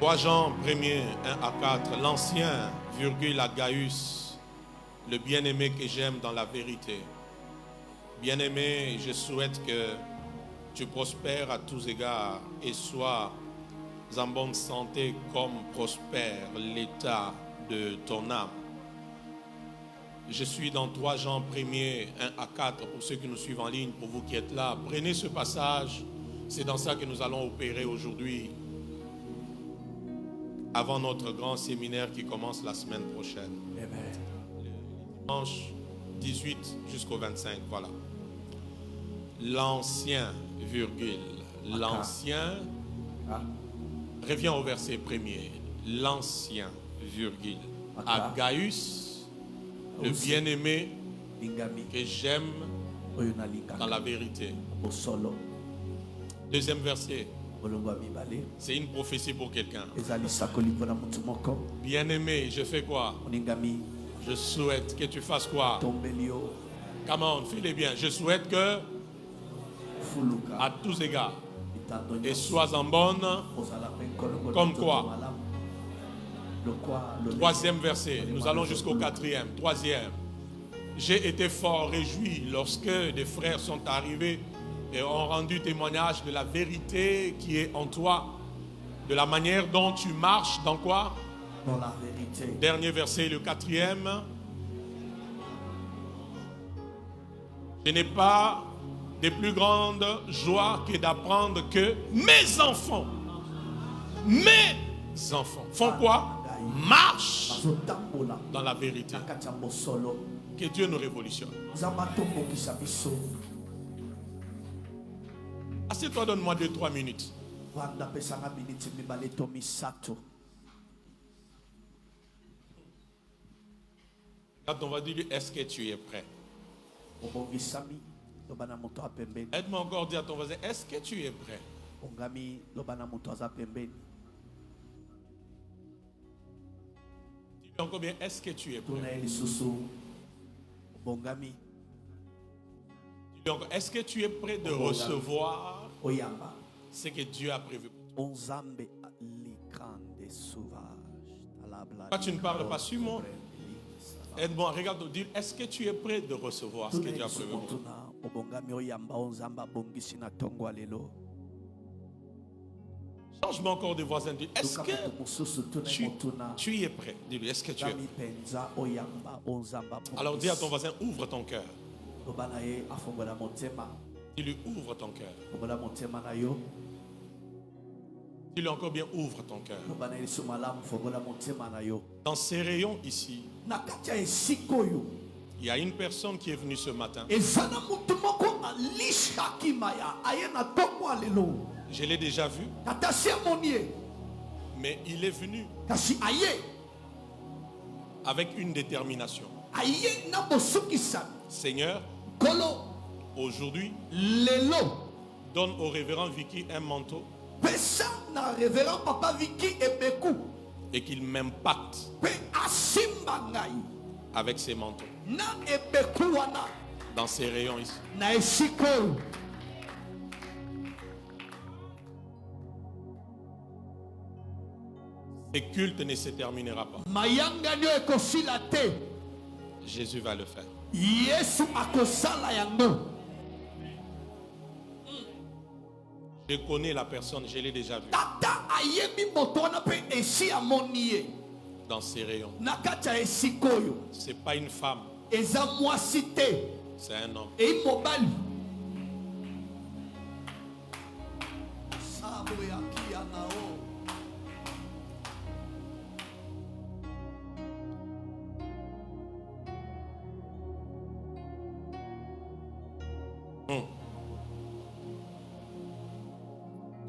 3 Jean 1er 1 à 4, l'ancien, virgule à Gaius, le bien-aimé que j'aime dans la vérité. Bien-aimé, je souhaite que tu prospères à tous égards et sois en bonne santé comme prospère l'état de ton âme. Je suis dans 3 Jean 1er 1 à 4 pour ceux qui nous suivent en ligne, pour vous qui êtes là. Prenez ce passage, c'est dans ça que nous allons opérer aujourd'hui, avant notre grand séminaire qui commence la semaine prochaine. Amen. Le dimanche 18 jusqu'au 25, voilà. L'ancien, virgule, l'ancien, reviens au verset premier. L'ancien, virgule, à Gaius, le bien-aimé que j'aime dans la vérité. Deuxième verset. C'est une prophétie pour quelqu'un. Bien-aimé, je fais quoi? Je souhaite que tu fasses quoi? Come on, fais-le bien. Je souhaite que, à tous égards, et sois en bonne, comme quoi? Troisième verset. Nous allons jusqu'au 4e. Troisième. J'ai été fort réjoui lorsque des frères sont arrivés et ont rendu témoignage de la vérité qui est en toi, de la manière dont tu marches, dans quoi? Dans la vérité. Dernier verset, le 4e. Je n'ai pas de plus grande joie que d'apprendre que mes enfants font quoi? Marchent dans la vérité. Que Dieu nous révolutionne. Assieds-toi, donne-moi 2-3 minutes. Quand on va dire, est-ce que tu es prêt? Aide-moi encore à dire à ton voisin, est-ce que tu es prêt? Dis-lui encore bien, est-ce que tu es prêt? Dis-lui encore, est-ce que tu es prêt de recevoir ce que Dieu a prévu? Quand tu ne parles pas, suis-moi. Aide-moi, regarde, dis, est-ce que tu es prêt de recevoir ce que Dieu a prévu? Change-moi encore de voisin. Dis, est-ce que tu y es prêt? Dis-lui, est-ce que tu es prêt? Alors dis à ton voisin, ouvre ton cœur. Dis-lui, ouvre ton cœur. Dis-lui encore bien, ouvre ton cœur. Dans ces rayons ici, il y a une personne qui est venue ce matin. Je l'ai déjà vu. Mais il est venu avec une détermination. Seigneur, aujourd'hui, donne au révérend Vicky un manteau et qu'il m'impacte avec ses manteaux dans ces rayons ici. Ce culte ne se terminera pas. Jésus va le faire. Je connais la personne, je l'ai déjà vue dans ces rayons. Ce n'est pas une femme, c'est un homme.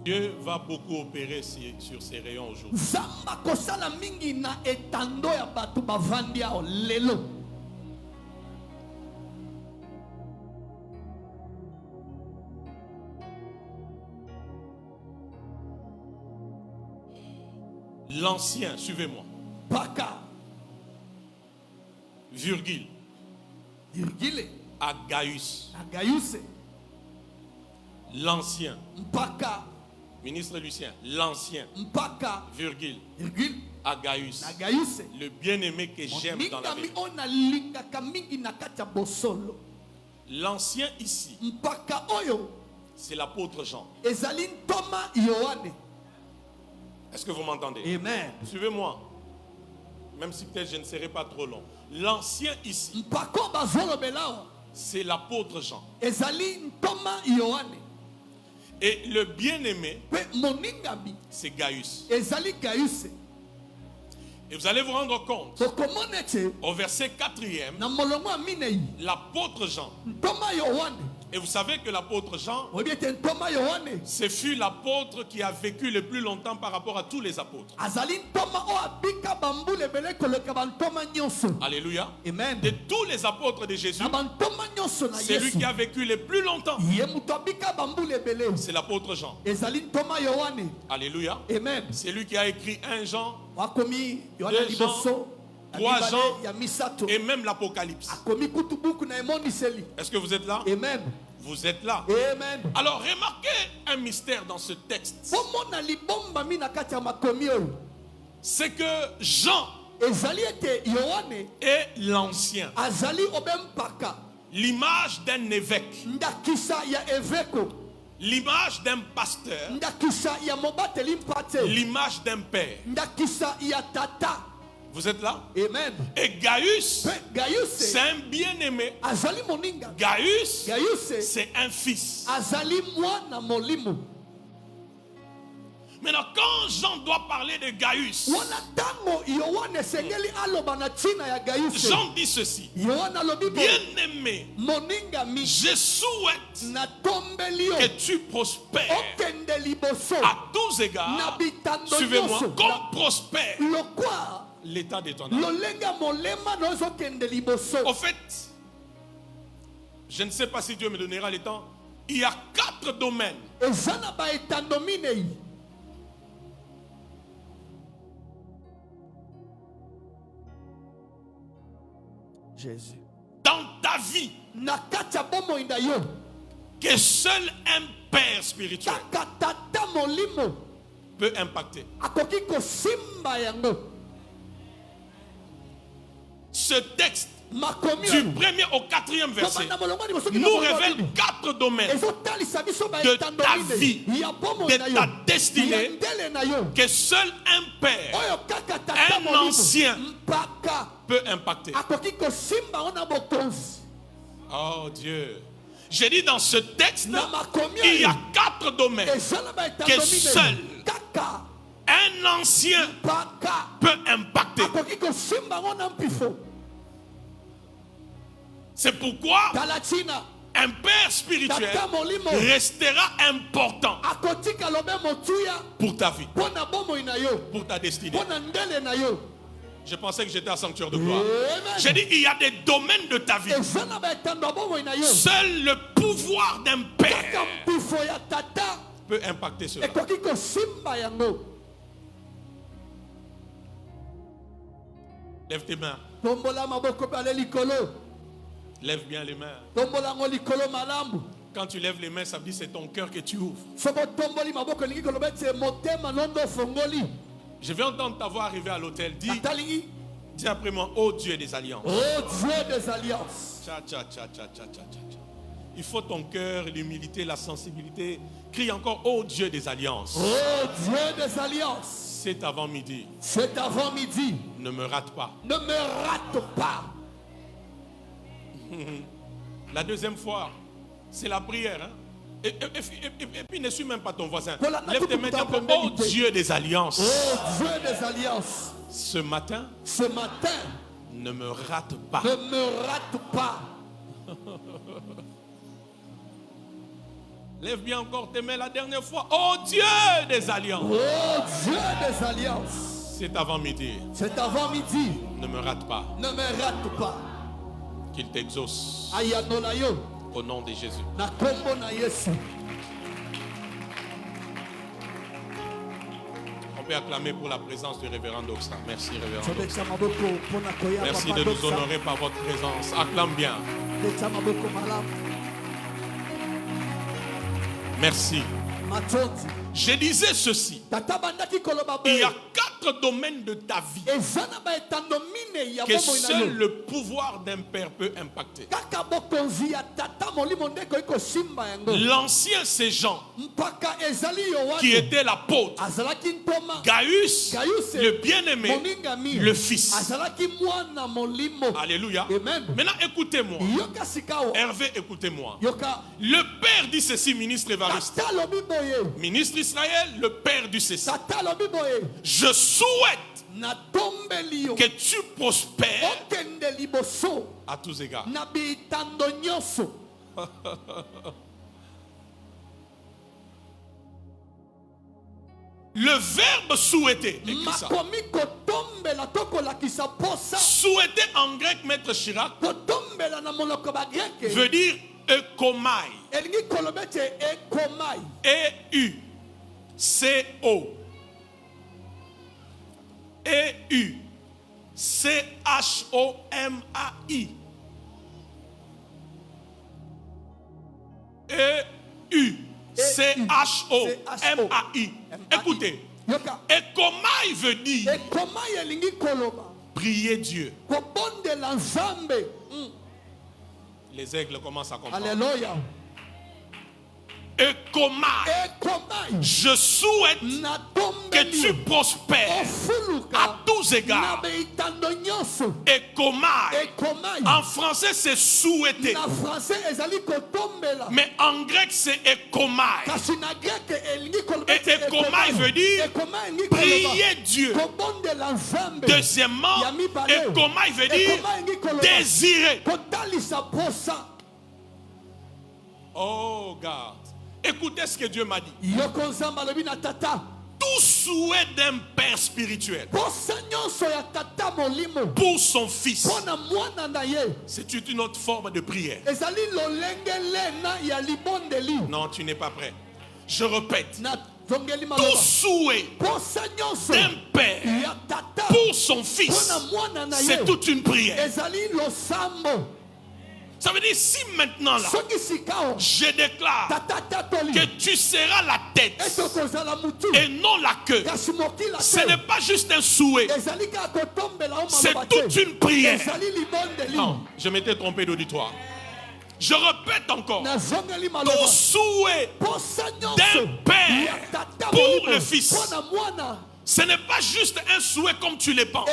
Dieu va beaucoup opérer sur ces rayons aujourd'hui. L'ancien, suivez-moi. Virgule. À Gaius. L'ancien. Ministre Lucien, l'ancien, mpaka virgule, virgule à Gaius, na Gaius le bien-aimé que j'aime dans la vie. on alingaka mingi na kati ya bosolo. L'ancien ici, Mpaka oyo c'est l'apôtre Jean. ezali ntoma Yohane. Est-ce que vous m'entendez? Amen. Suivez-moi. Même si peut-être je ne serai pas trop long. L'ancien ici, Mpaka bazolo belao c'est l'apôtre Jean. ezali ntoma Yohane. Et le bien-aimé, Pe moningami c'est Gaius. ezali Gaius. Et vous allez vous rendre compte, Tokomona ete au verset 4e, na molongo ya minei l'apôtre Jean. ntoma Yohane. Et vous savez que l'apôtre Jean, Oyebi ete ntoma Yohane ce fut l'apôtre qui a vécu le plus longtemps par rapport à tous les apôtres. azali ntoma oyo abika bambula ebele koleka bantoma nyonso. Alléluia. Amen. De tous les apôtres de Jésus, Na bantoma nyonso na c'est lui Yesu qui a vécu le plus longtemps. ye moto abika bambula ebele C'est l'apôtre Jean. ezali ntoma Yohane. Alléluia. Amen. C'est lui qui a écrit 1 Jean wakomi Yohane ya 2 Jean, liboso ya 3 mibale, Jean, ya misato et même l'Apocalypse. akomi kutu buku na emoniseli. Est-ce que vous êtes là? Amen. Vous êtes là. Amen. Alors remarquez un mystère dans ce texte. Pomona libombami na kati ya makomi oyo C'est que Jean ezali ete Yohane est l'ancien. azali obempaka L'image d'un évêque. ndakisa ya eveko, L'image d'un pasteur. ndakisa ya mobateli mpate, L'image d'un père. ndakisa ya tata. Vous êtes là? Amen. Et Gaius, Pe Gaius c'est un bien-aimé. azali moninga. Gaius, Gaius c'est un fils. azali mwana molimo. Maintenant, quand Jean doit parler de Gaius, Wana tango Yohane sengeli aloba na china ya Gaius. Jean dit ceci. Yohane alobi bo Bien-aimé, moninga mi je souhaite na tombeli yo que tu prospères okende liboso à tous na égards. bitando Suivez-moi, nyonso. comme prospère Lokwa l'état de ton âme. lolenga molema na ozokende liboso. Au fait, je ne sais pas si Dieu me donnera le temps. Il y a 4 domaines Eza na baetando minei. Jésus. dans ta vie Na kati ya bomoi na yo que seul un père spirituel kaka tata molimo peut impacter. akoki kosimba yango. Ce texte, Makomi du oyo 1er au 4e verset, kobanda molongo liboso kino nous molongo révèle nini? 4 domaines Ezotalisa biso de baetando ta minei vie, ya bomoi de na yo, ta destinée, ya ndele na yo que seul un père oyo kaka tata un molimo ancien mpaka peut impacter. akoki kosimba ona bokonzi. Oh Dieu. J'ai dit dans ce texte, Na makomi il y a oyo 4 domaines eza na baetando que minei seul kaka un ancien mpaka peut impacter. akoki kosimba ngo na mpifo. C'est pourquoi Tala china un père spirituel tata molimo restera important akotika lobe motuya pour ta vie, mpo na bomoi na yo, pour ta destinée. mpo na ndele na yo. Je pensais que j'étais à sanctuaire de gloire. Amen. J'ai dit, il y a des domaines de ta vie. Eza na baetando ya bomoi na yo Seul le pouvoir d'un kaka père mpifo ya tata peut impacter cela. ekoki kosimba yango. Lève tes mains. Tombola maboko pale likolo, Lève bien les mains. tombola yango likolo malamu. Quand tu lèves les mains, ça veut dire que c'est ton cœur que tu ouvres. Soko tomboli maboko lingi koloba ete motema nondo fongoli. Je vais entendre ta voix arriver à l'hôtel. Dis, Atalingi, dis après moi, ô Dieu des alliances. oh Dieu des alliances. Tcha, tcha, tcha, tcha, tcha, tcha, tcha. Il faut ton cœur, l'humilité, la sensibilité. Crie encore, ô Dieu des alliances. Oh Dieu des alliances. C'est avant midi. C'est avant midi. Ne me rate pas. Ne me rate pas. La deuxième fois, c'est la prière. Hein? Et puis ne suis même pas ton voisin. Voilà, Lève tes mains et dis encore, ô Dieu des alliances. Oh Dieu des alliances. Ce matin, Ce matin, ne me rate pas. ne me rate pas. Lève bien encore tes mains la dernière fois. Ô Dieu des alliances. Oh Dieu des alliances. C'est avant midi. C'est avant midi. Ne me rate pas. Ne me rate pas. Qu'il t'exauce. Ayanola yo. Au nom de Jésus. Na kombo na Yesu. On peut acclamer pour la présence du révérend Doxa. Merci, révérend Doxa. Tobetsa maboko mpona koya Merci papa de nous Doxa. honorer par votre présence. Acclame bien. Betsa maboko malamu. Merci. Je disais ceci. Il y a 4 domaines de ta vie que seul le pouvoir d'un père peut impacter. L'ancien, c'est Jean, qui était l'apôtre. Gaius, le bien-aimé, le fils. Alléluia. Maintenant, écoutez-moi. Hervé, écoutez-moi. Le père dit ceci, ministre Évariste. Ministre Israël, le père dit ceci. Je souhaite que tu prospères à tous égards. Le verbe souhaiter, écris ça. Souhaiter en grec, maître Chirac, veut dire ekomai. E-U-C-O. E-U-C-H-O-M-A-I. E-U-C-H-O-M-A-I. Écoutez. Ekomai veut dire prier Dieu. Les aigles commencent à comprendre. Alléluia. Ekomai. Je souhaite que tu prospères à tous égards. Ekomai. En français, c'est souhaiter. Mais en grec, c'est ekomai. Et ekomai veut dire prier Dieu. Deuxièmement, ekomai veut dire désirer. Oh, God. Écoutez ce que Dieu m'a dit. Tout souhait d'un père spirituel pour son fils, c'est une autre forme de prière. Non, tu n'es pas prêt. Je répète. Tout souhait d'un père pour son fils, c'est toute une prière. Ça veut dire si maintenant là, je déclare que tu seras la tête et non la queue, ce n'est pas juste un souhait, c'est toute une prière. Non, je m'étais trompé d'auditoire. Je répète encore, tout souhait d'un père pour le fils, ce n'est pas juste un souhait comme tu le penses,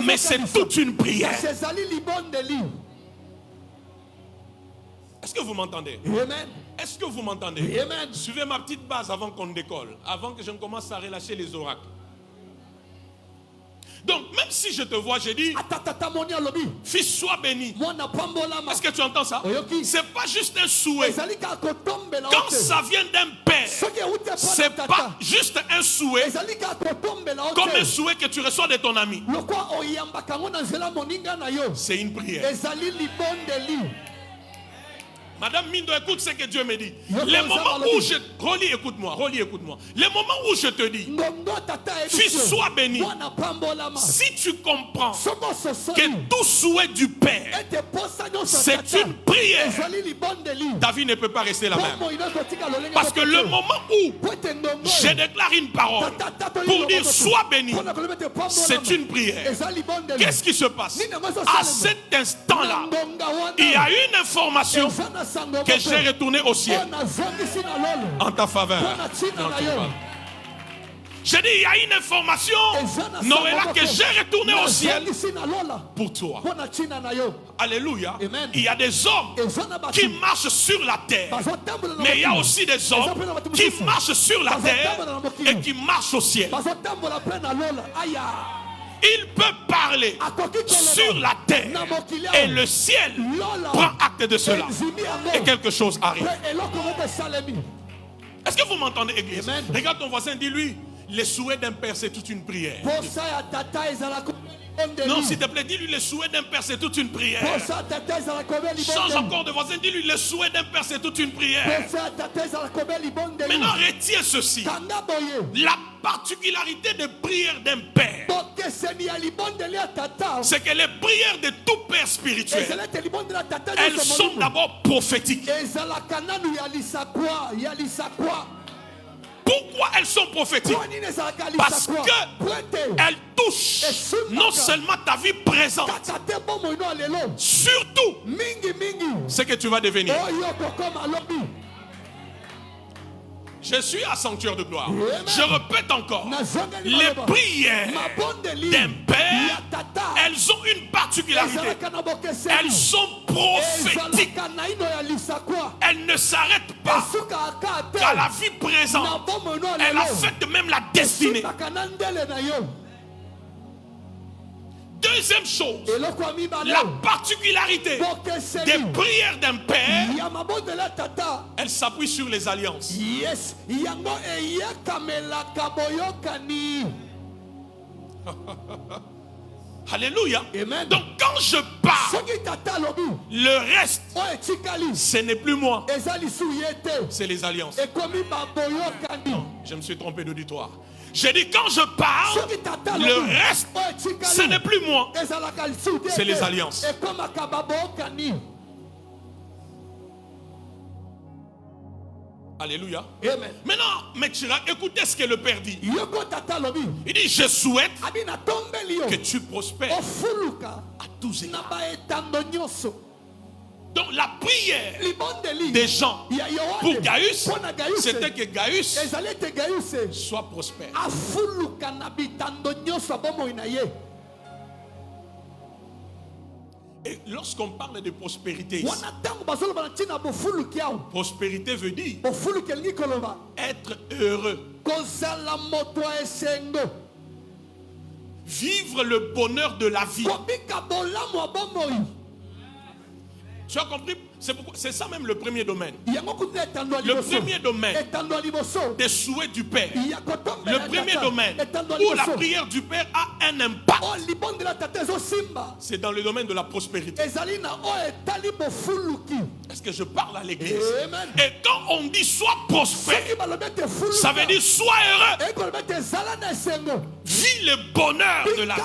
mais c'est toute une prière. Est-ce que vous m'entendez? Amen. Est-ce que vous m'entendez? Amen. Suivez ma petite base avant qu'on décolle, avant que je ne commence à relâcher les oracles. Donc, même si je te vois, je dis, fils, sois béni. Est-ce que tu entends ça? C'est pas juste un souhait. Quand ça vient d'un père, c'est pas juste un souhait, comme un souhait que tu reçois de ton ami. C'est une prière. Madame Mindo, écoute ce que Dieu me dit. Les moments où je... Relis, écoute-moi. Les moments où je te dis, fils, sois béni. Si tu comprends que tout souhait du Père, c'est une prière, ta vie ne peut pas rester la même. Parce que le moment où je déclare une parole pour dire sois béni, c'est une prière. Qu'est-ce qui se passe? À cet instant-là, il y a une information que j'ai retourné au ciel en ta faveur. J'ai dit, il y a une information, Noëlla, que j'ai retourné au ciel pour toi. Alléluia. Il y a des hommes qui marchent sur la terre, mais il y a aussi des hommes qui marchent sur la terre et qui marchent au ciel. Il peut parler sur la terre et le ciel prend acte de cela et quelque chose arrive. Est-ce que vous m'entendez, église? Regarde ton voisin, dis-lui, les souhaits d'un père c'est toute une prière. Non, s'il te plaît, dis-lui, les souhaits d'un père c'est toute une prière. Change encore de voisin, dis-lui, les souhaits d'un père c'est toute une prière. Maintenant, retiens ceci. La particularité de prière d'un père, c'est que les prières de tout père spirituel, elles sont d'abord prophétiques. Pourquoi elles sont prophétiques? Parce qu'elles touchent non seulement ta vie présente, surtout ce que tu vas devenir. Je suis à Sanctuaire de Gloire. Je répète encore. Les prières d'un père, elles ont une particularité. Elles sont prophétiques. Elles ne s'arrêtent pas qu'à la vie présente. Elle affecte même la destinée. Deuxième chose, la particularité des prières d'un père, elle s'appuie sur les alliances. Alléluia. Amen. Donc quand je parle, le reste, ce n'est plus moi, c'est les alliances. Non, je me suis trompé d'auditoire. J'ai dit quand je parle, le reste, ce n'est plus moi, c'est les alliances. Alléluia. Amen. Maintenant, Mechira, écoutez ce que le Père dit. Il dit, je souhaite que tu prospères à tous égards. Donc la prière des gens pour Gaius, c'était que Gaius soit prospère. Et lorsqu'on parle de prospérité ici, prospérité veut dire être heureux, vivre le bonheur de la vie. Tu as compris? C'est ça même le premier domaine. Le premier domaine des souhaits du Père. Le premier domaine où la prière du Père a un impact. C'est dans le domaine de la prospérité. Est-ce que je parle à l'église? Et quand on dit sois prospère, ça veut dire sois heureux. Vis le bonheur de la vie.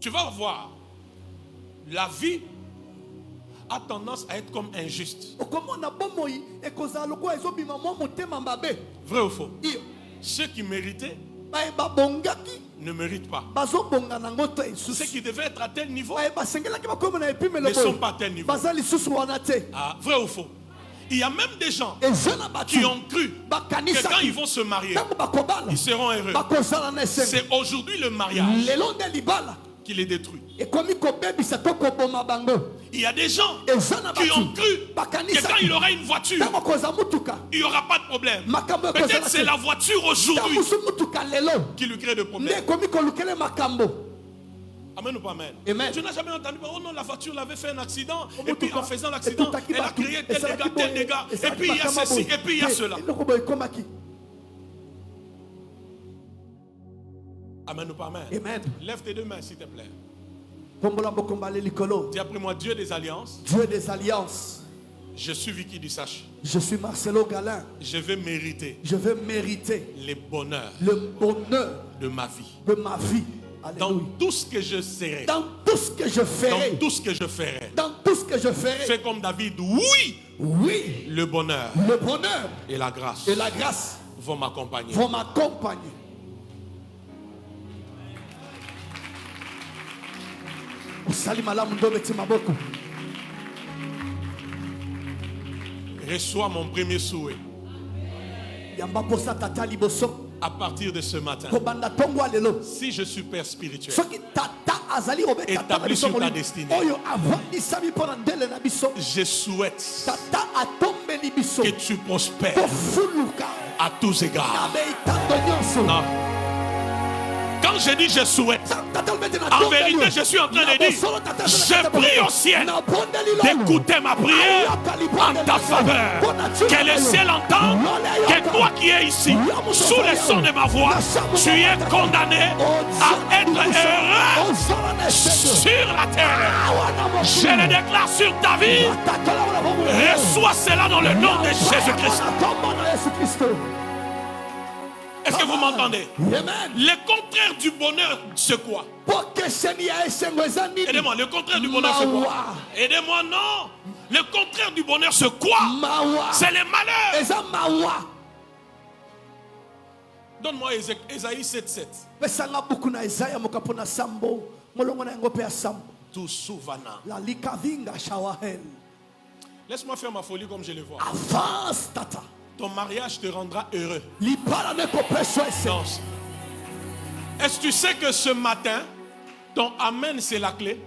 Tu vas voir, la vie a tendance à être comme injuste. Vrai ou faux? Ceux qui méritaient ne méritent pas. Ceux qui devaient être à tel niveau ne sont pas à tel niveau. Ah, vrai ou faux? Il y a même des gens qui ont cru que quand ils vont se marier, ils seront heureux. C'est aujourd'hui le mariage qui les détruit. Il y a des gens qui ont cru que quand il aura une voiture, il n'y aura pas de problème. Peut-être c'est la voiture aujourd'hui qui lui crée des problèmes. Amen ou pas amen? Amen. Tu n'as jamais entendu, oh non, la voiture l'avait fait un accident, et puis en faisant l'accident, elle a créé tel dégât, et puis il y a ceci, et puis il y a cela. Amen ou pas amen? Amen. Lève tes deux mains s'il te plaît. Dis après moi, Dieu des alliances. Dieu des alliances. Je suis Vicky Dusache. Je suis Marcelo Galin. Je vais mériter. Je vais mériter les bonheurs. Le bonheur de ma vie. De ma vie. Alléluia. Dans tout ce que je serai. Dans tout ce que je ferai. Dans tout ce que je ferai. Dans tout ce que je ferai. Fais comme David. Oui. Oui. Le bonheur. Le bonheur. Et la grâce. Et la grâce. Vont m'accompagner. Vont m'accompagner. Reçois mon premier souhait. À partir de ce matin, si je suis père spirituel, établi sur ta destinée, je souhaite que tu prospères à tous égards. Non. Quand je dis je souhaite, en vérité je suis en train de dire, je prie au ciel d'écouter ma prière en ta faveur. Que le ciel entende que toi qui es ici, sous le son de ma voix, tu es condamné à être heureux sur la terre. Je le déclare sur ta vie. Reçois cela dans le nom de Jésus-Christ. Est-ce que vous m'entendez? Amen. Le contraire du bonheur, c'est quoi? Aidez-moi, le contraire du bonheur, c'est quoi? Aidez-moi, non. Le contraire du bonheur, c'est quoi? C'est le malheur. Donne-moi Ésaïe 7:7. Tout souvana. Laisse-moi faire ma folie comme je le vois. Avance, tata. Ton mariage te rendra heureux. Non. Est-ce que tu sais que ce matin, ton amen c'est la clé?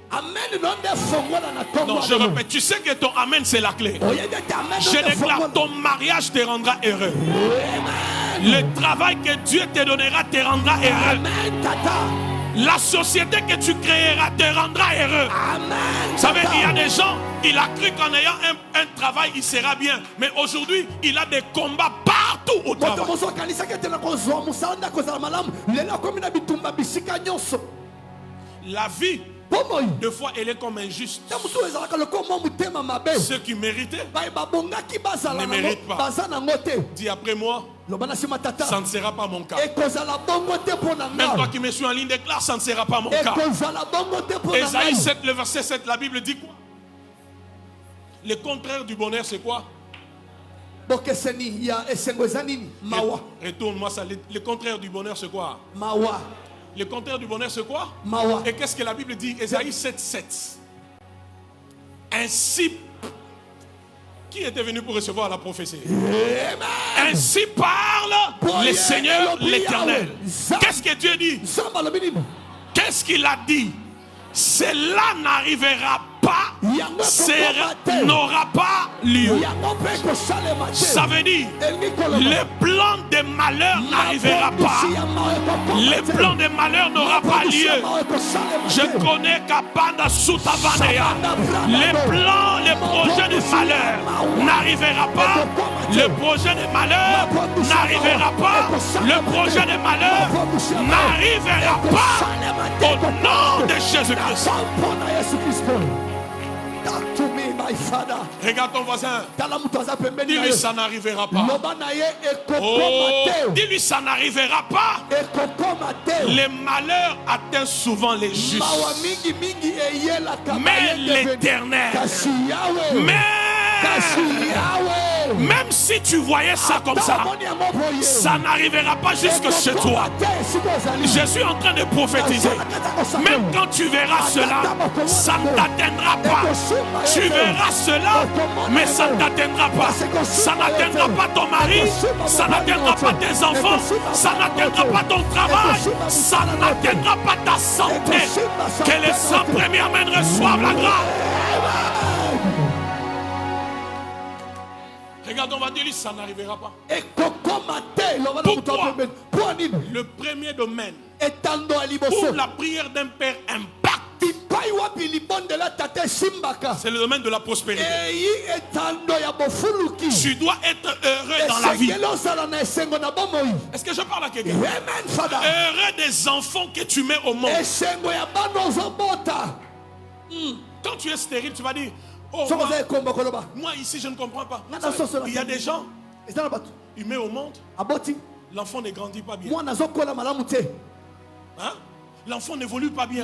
Non, je répète, tu sais que ton amen c'est la clé. Je déclare, ton mariage te rendra heureux. Le travail que Dieu te donnera te rendra heureux. La société que tu créeras te rendra heureux. Vous savez, il y a des gens, il a cru qu'en ayant un travail, il sera bien. Mais aujourd'hui, il a des combats partout au travail. La vie, deux fois, elle est comme injuste. Ceux qui méritaient ne méritent pas. Dis après moi, ça ne sera pas mon cas. Même toi qui me suis en ligne, déclare, ça ne sera pas mon cas. Ésaïe 7, le verset 7, la Bible dit quoi? Le contraire du bonheur, c'est quoi? Retourne-moi ça. Le contraire du bonheur, c'est quoi? Le contraire du bonheur, c'est quoi? Et qu'est-ce que la Bible dit? Ésaïe 7, 7. Ainsi, qui était venu pour recevoir la prophétie? Ainsi parle le Seigneur l'Éternel. Qu'est-ce que Dieu dit? Qu'est-ce qu'il a dit? Cela n'arrivera pas, n'aura pas lieu. Ça veut dire, le plan de malheur n'arrivera pas. Le plan de malheur n'aura pas lieu. Je connais Kapanda Soutavanea. Le plan, le projet de malheur n'arrivera pas. Le projet de malheur n'arrivera pas. Le projet de malheur n'arrivera pas. Au nom de Jésus-Christ. Regarde ton voisin. Dis-lui ça n'arrivera pas. Oh, dis-lui ça n'arrivera pas. Les malheurs atteignent souvent les justes. Mais l'Éternel, même si tu voyais ça comme ça, ça n'arrivera pas jusque chez toi. Je suis en train de prophétiser. Même quand tu verras cela, ça ne t'atteindra pas. Tu verras cela, mais ça ne t'atteindra pas. Ça n'atteindra pas ton mari, ça n'atteindra pas tes enfants, ça n'atteindra pas ton travail, ça n'atteindra pas ta santé. Que les 100 premières mains reçoivent la grâce. Regarde, on va dire, ça n'arrivera pas. Pourquoi? Le premier domaine où la prière d'un père impacte, c'est le domaine de la prospérité. Tu dois être heureux dans la vie. Est-ce que je parle à quelqu'un? Heureux des enfants que tu mets au monde. Quand tu es stérile, tu vas dire, oh, moi ici je ne comprends pas. Il y a des gens, ils mettent au monde, l'enfant ne grandit pas bien. Hein? L'enfant n'évolue pas bien.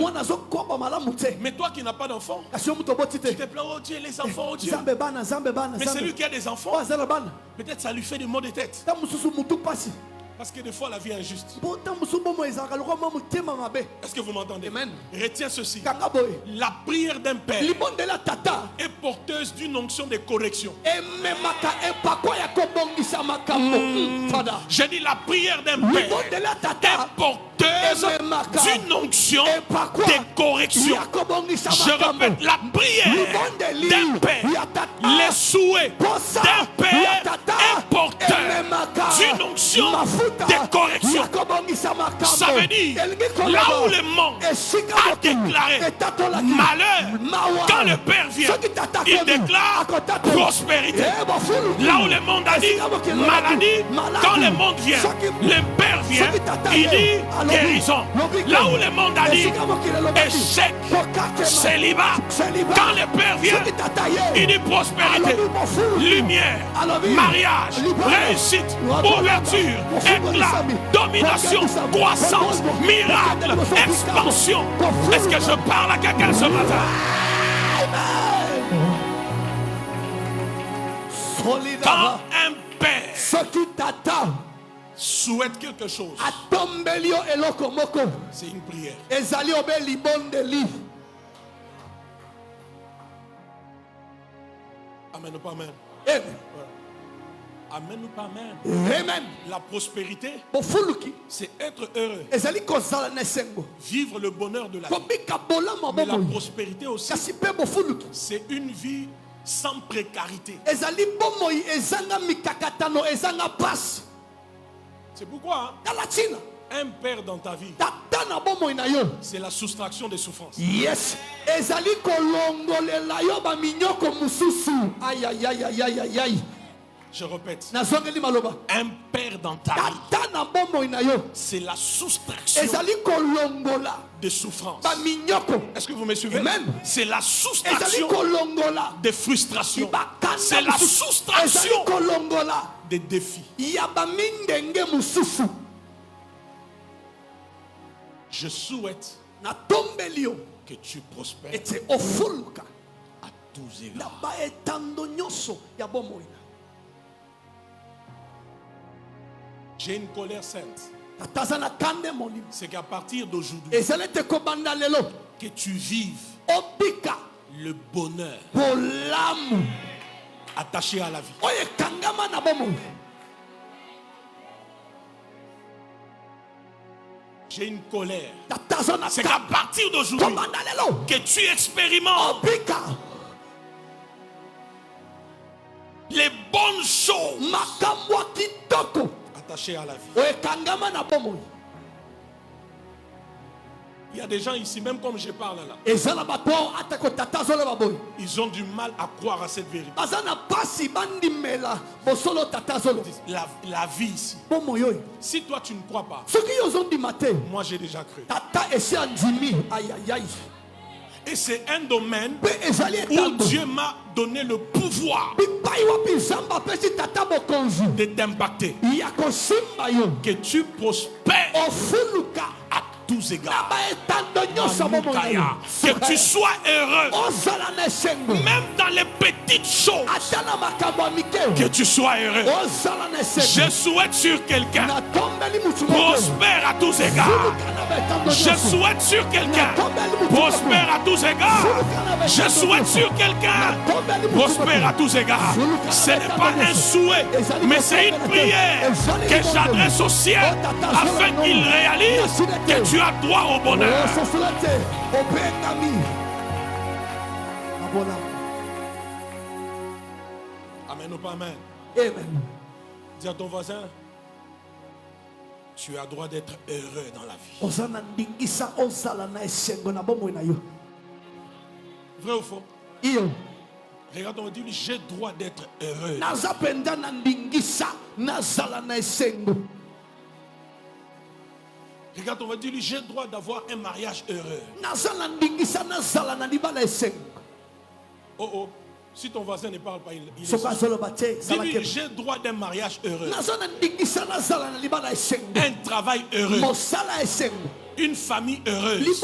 Mais toi qui n'as pas d'enfant, tu te plains, oh Dieu, les enfants, oh Dieu. Mais c'est lui qui a des enfants. Peut-être ça lui fait des maux de tête. Parce que des fois la vie est injuste. Est-ce que vous m'entendez? Retiens ceci. La prière d'un père est porteuse d'une onction de correction. J'ai dit la prière d'un père est porteuse d'une onction de correction. Je répète, la prière d'un père, les souhaits d'un père est porteur d'une onction de correction. Ça veut dire, là où le monde a déclaré malheur, quand le Père vient, il déclare prospérité. Là où le monde a dit maladie, quand le monde vient, le Père vient, il dit guérison. Là où le monde a dit échec, célibat, quand le Père vient, il dit prospérité, lumière, mariage, réussite, ouverture, éclat, domination, croissance, miracle, expansion. Est-ce que je parle à quelqu'un ce matin? Quand un père souhaite quelque chose, c'est une prière. Amen ou pas amen? Amen ou pas amen? Amen. La prospérité, c'est être heureux. Vivre le bonheur de la vie. Mais la prospérité aussi, c'est une vie sans précarité. C'est pourquoi un père dans ta vie, c'est la soustraction des souffrances. Yes. Aïe aïe aïe aïe aïe aïe. Je répète, un père dans ta vie, c'est la soustraction des souffrances. Est-ce que vous me suivez? C'est la soustraction des frustrations. C'est la soustraction des défis. Je souhaite que tu prospères à tous égards. J'ai une colère sainte. C'est qu'à partir d'aujourd'hui, que tu vives le bonheur attaché à la vie. J'ai une colère. C'est qu'à partir d'aujourd'hui, que tu expérimentes les bonnes choses attachées à la vie. Il y a des gens ici, même comme je parle là, ils ont du mal à croire à cette vérité. La vie ici. Si toi tu ne crois pas, moi j'ai déjà cru. Et c'est un domaine où Dieu m'a donné le pouvoir de t'impacter. Que tu prospères à tous égards. Que tu sois heureux. Même dans les petites choses. Que tu sois heureux. Je souhaite sur quelqu'un. Prospère à tous égards. Je souhaite sur quelqu'un. Prospère à tous égards. Je souhaite sur quelqu'un. Prospère à tous égards. Ce n'est pas un souhait, mais c'est une prière que j'adresse au ciel afin qu'il réalise que tu as droit au bonheur. Amen ou pas amen? Amen. Dis à ton voisin, tu as droit d'être heureux dans la vie. Vrai ou faux? Regarde, on dit, j'ai droit d'être heureux. Regarde, on va dire, j'ai droit d'avoir un mariage heureux. Oh oh, si ton voisin ne parle pas, il est dis-lui, j'ai droit d'un mariage heureux. Un travail heureux. Une famille heureuse.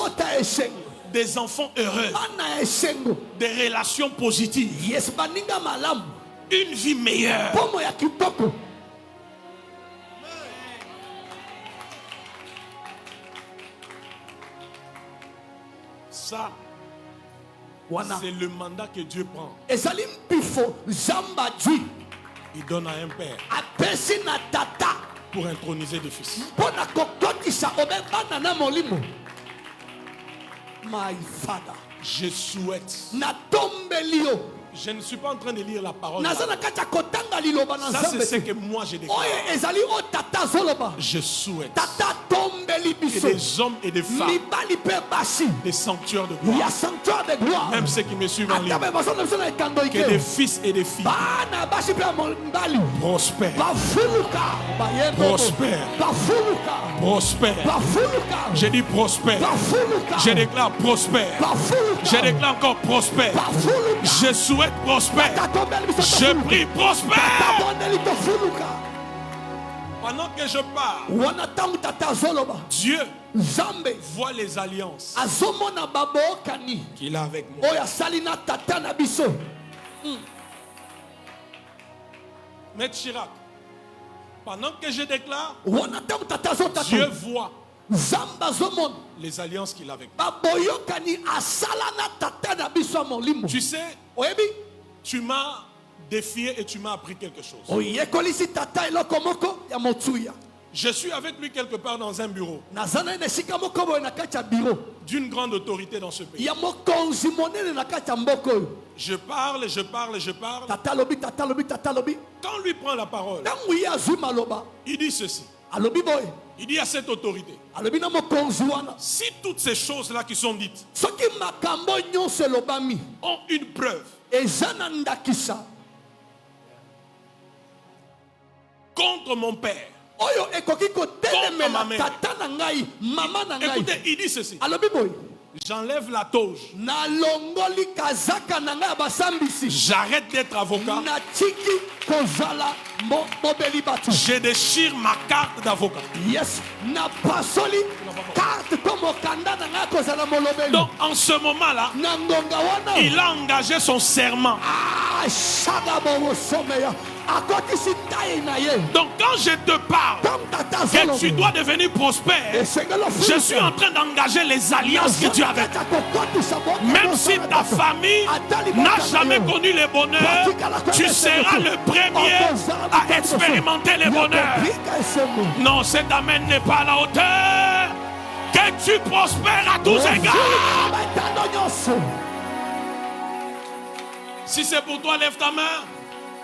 Des enfants heureux. Des relations positives. Une vie meilleure. Ça, c'est le mandat que Dieu prend. Il donne à un père pour introniser des fils. My father. Je souhaite Je ne suis pas en train de lire la parole. naza na kati ya kotanga liloba na Ça, c'est nzambe ce que moi je déclare. oyo ezali o tata azoloba Je souhaite tata tombeli que biso des hommes et des femmes, mibali mpe basi des sanctuaires de gloire, ya sanctuaire de gloire même ceux qui me suivent en ligne, ata be bazona biso na ekando que des ike fils et des filles bana basi mpe ya mibali prospèrent, bafuluka bayembo prospèrent, bafuluka prospèrent. bafuluka J'ai dit prospère. bafuluka Je déclare prospère. bafuluka Je déclare encore prospère. bafuluka Je souhaite prospère. tata tombeli biso Je prie prospère. tata bondeli tofuluka Pendant que je parle, wana ntango tata azoloba Dieu nzambe voit les alliances azomona babookani qu'il a avec moi. oyo asali na tata na biso Maître Chirac, pendant que je déclare, wana ntango tata azotata Dieu voit nzambe azomona les alliances qu'il a avec moi. baboyokani asala na tata na biso ya molimo Tu sais, oyebi tu m'as défié et tu m'as appris quelque chose. oyekolisi tata eloko moko ya motuya Je suis avec lui quelque part dans un bureau naza na ye na esika moko boye na kati ya biro d'une grande autorité dans ce pays. ya mokonzi monene na kati ya mboka oyo Je parle, je parle, je parle. tata alobi tata alobi tata alobi Quand lui prend la parole, ntango ye azwi maloba il dit ceci. alobi boye Il dit à cette autorité, alobi na mokonzi wana si toutes ces choses-là qui sont dites soki makambo nyonso elobami ont une preuve eza na ndakisa contre mon père, oyo ekoki Contre kotelemela ma mère. tata na ngai mama na ngai écoutez, il dit ceci. alobi boye J'enlève la toge. nalongoli kazaka na ngai ya basambisi J'arrête d'être avocat. natiki kozala mobeli bato Je déchire ma carte d'avocat. yes napasoli karte to mokanda na ngai kozala molobeli Donc en ce moment-là, na ngonga wana il a engagé son serment. ashaga bobosomeya akotisi ntai na ye Donc quand je te parle ntango tata que tu azoloba dois devenir prospère, esengeli je suis en train d'engager les alliances que tu as avec. Même si ta famille n'a jamais connu le bonheur, tu seras le premier à expérimenter le bonheur. Non, cet amen n'est pas à la hauteur. Que tu prospères à tous égards. Si c'est pour toi, lève ta main.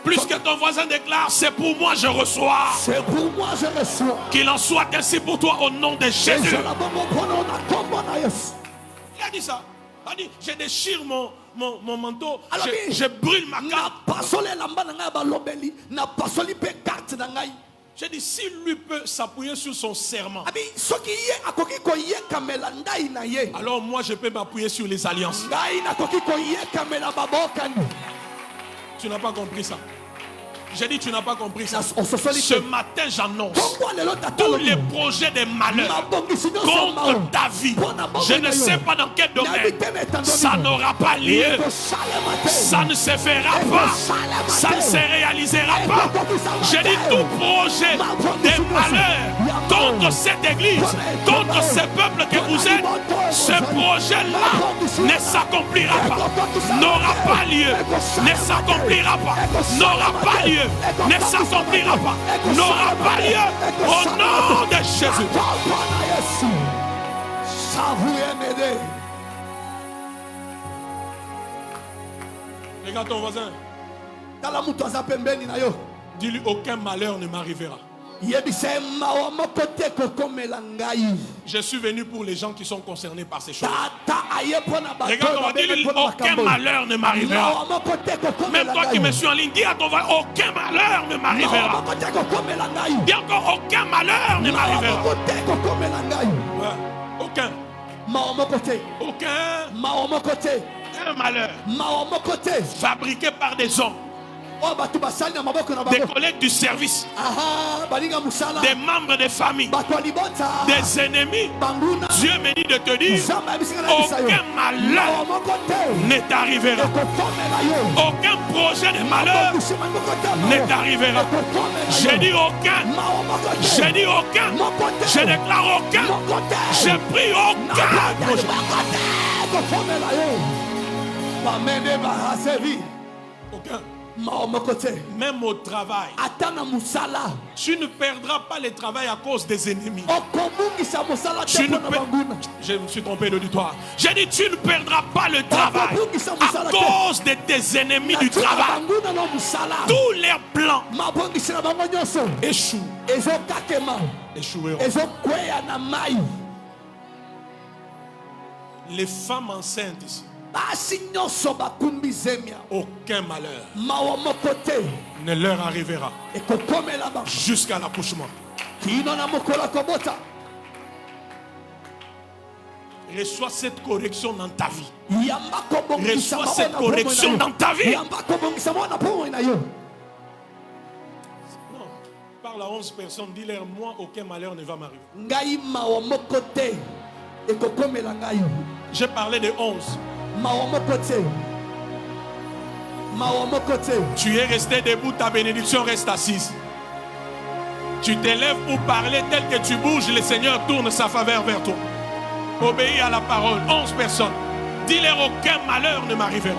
Plus que ton voisin déclare, c'est pour moi, je reçois. C'est pour moi, je reçois. Qu'il en soit ainsi pour toi au nom de Jésus. Il a dit ça. Il a dit, je déchire mon manteau, je brûle ma carte. J'ai dit, s'il lui peut s'appuyer sur son serment, alors moi je peux m'appuyer sur les alliances. Tu n'as pas compris ça. J'ai dit, tu n'as pas compris ça. Ce matin, j'annonce tous les projets de malheur contre ta vie. Je ne sais pas dans quel domaine. Ça n'aura pas lieu. Ça ne se fera pas. Ça ne se réalisera pas. J'ai dit, tout projet de malheur contre cette église, contre ce peuple que vous êtes, ce projet-là ne s'accomplira pas. N'aura pas lieu. Ne s'accomplira pas. N'aura pas lieu. Ne s'accomplira pas, n'aura pas lieu au nom de Jésus. Regarde ton voisin. Dis-lui, aucun malheur ne m'arrivera. Je suis venu pour les gens qui sont concernés par ces choses. Regarde, on va dire, aucun malheur ne m'arrivera. Même toi qui me suis en ligne, dis à ton voisin, aucun malheur ne m'arrivera. Dis encore, aucun malheur ne m'arrivera. Ouais, aucun. Aucun malheur fabriqué par des hommes, des collègues du service, des membres de famille, des ennemis. Dieu me dit de te dire, aucun malheur ne t'arrivera. Aucun projet de malheur ne t'arrivera. J'ai dit aucun. J'ai dit aucun. Je déclare aucun. Je prie aucun projet. Aucun. Même au travail, tu ne perdras pas le travail à cause des ennemis. Je me suis trompé d'auditoire. J'ai dit, tu ne perdras pas le travail à cause de tes ennemis du travail, tous leurs plans échouent. Échoueront. Les femmes enceintes ici, aucun malheur ne leur arrivera jusqu'à l'accouchement. Reçois cette correction dans ta vie. Reçois cette correction dans ta vie. Non, parle à 11 personnes, dis-leur, moi, aucun malheur ne va m'arriver. J'ai parlé de 11. Tu es resté debout, ta bénédiction reste assise. Tu t'élèves pour parler, tel que tu bouges, le Seigneur tourne sa faveur vers toi. Obéis à la parole. 11 personnes. Dis-leur, aucun malheur ne m'arrivera.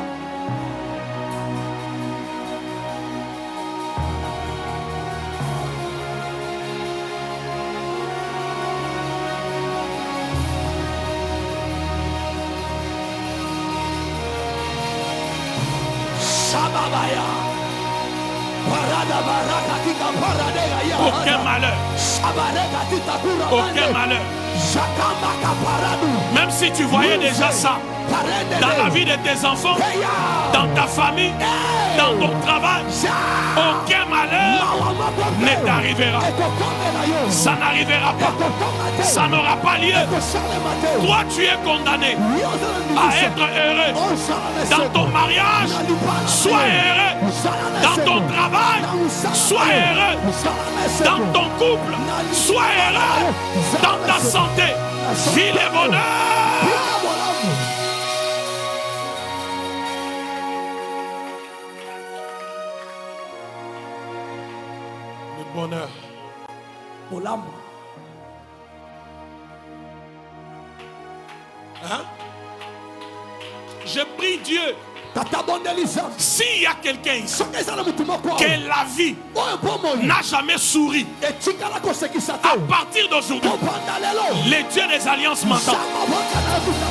Aucun malheur. Aucun malheur. Même si tu voyais déjà ça dans la vie de tes enfants, dans ta famille, dans ton travail, aucun malheur ne t'arrivera. Ça n'arrivera pas. Ça n'aura pas lieu. Toi, tu es condamné à être heureux dans ton mariage. Sois heureux dans ton travail. Sois heureux dans ton couple. Sois heureux dans ta santé. Vis le bonheur. Le bonheur. Hein? Je prie Dieu. S'il y a quelqu'un ici que la vie n'a jamais souri, à partir d'aujourd'hui, les dieux des alliances m'entendent.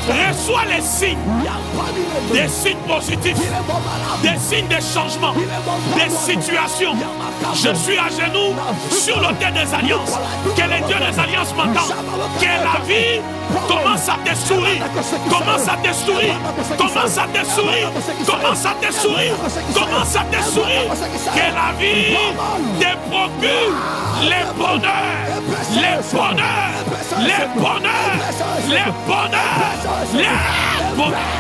Reçois les signes, des signes positifs, des signes de changement, des situations. Je suis à genoux sur l'autel des alliances. Que les dieux des alliances m'entendent. Que la vie commence à te sourire. Commence à te sourire. Commence à te sourire. Commence à te sourire. Commence à te sourire. Que la vie te procure les bonheurs. Les bonheurs. Les bonheurs. Les bonheurs. Les bonheurs.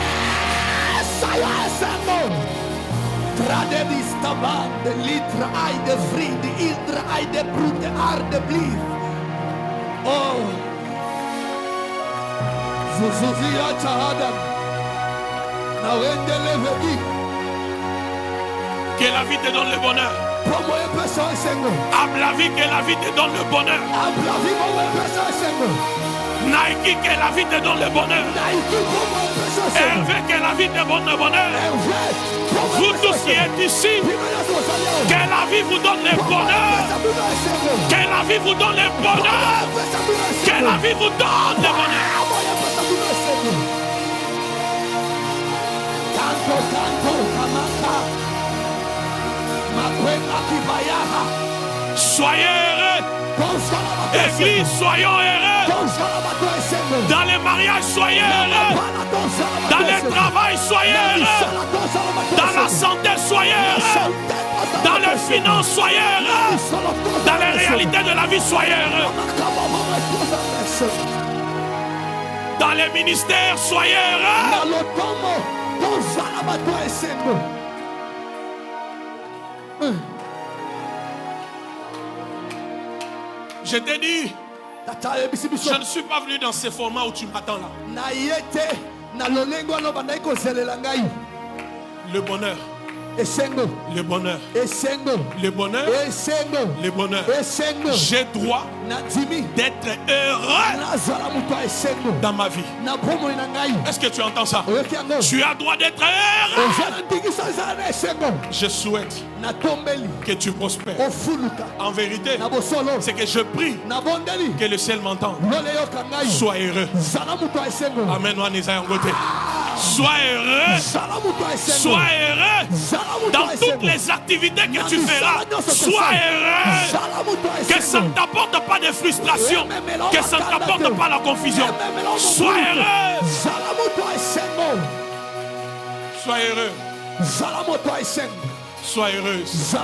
Tradedis taban, de litra ai de vri, de idra ai de brute ar de bliv. Oh, Zuzuzia Chahadam, Nawende Levedi. Que la vie te donne le bonheur. La vie, que la vie te donne le bonheur. Nike, que la vie te donne le bonheur. Hervé, que la vie te donne le bonheur. Vous tous qui êtes ici, que la vie vous donne le bonheur. Que la vie vous donne le bonheur. Que la vie vous donne le bonheur. Soyez heureux. Église, soyons heureux. Dans les mariages, soyez heureux. Dans le travail, soyez heureux. Dans la santé, soyez heureux. Dans les finances, soyez heureux. Dans les réalités de la vie, soyez heureux. Dans les ministères, soyez heureux. Je t'ai dit, je ne suis pas venu dans ce format où tu m'attends là. Le bonheur. Le bonheur. Le bonheur. Le bonheur. J'ai droit d'être heureux dans ma vie. Est-ce que tu entends ça? Tu as droit d'être heureux. Je souhaite que tu prospères. En vérité, c'est que je prie que le ciel m'entende. Sois heureux. Amen. Sois heureux. Sois heureux dans toutes les activités que tu feras. Sois heureux. Que ça ne t'apporte pas de frustration. Que ça ne t'apporte pas la confusion. Sois heureux. Sois heureux. Sois heureuse.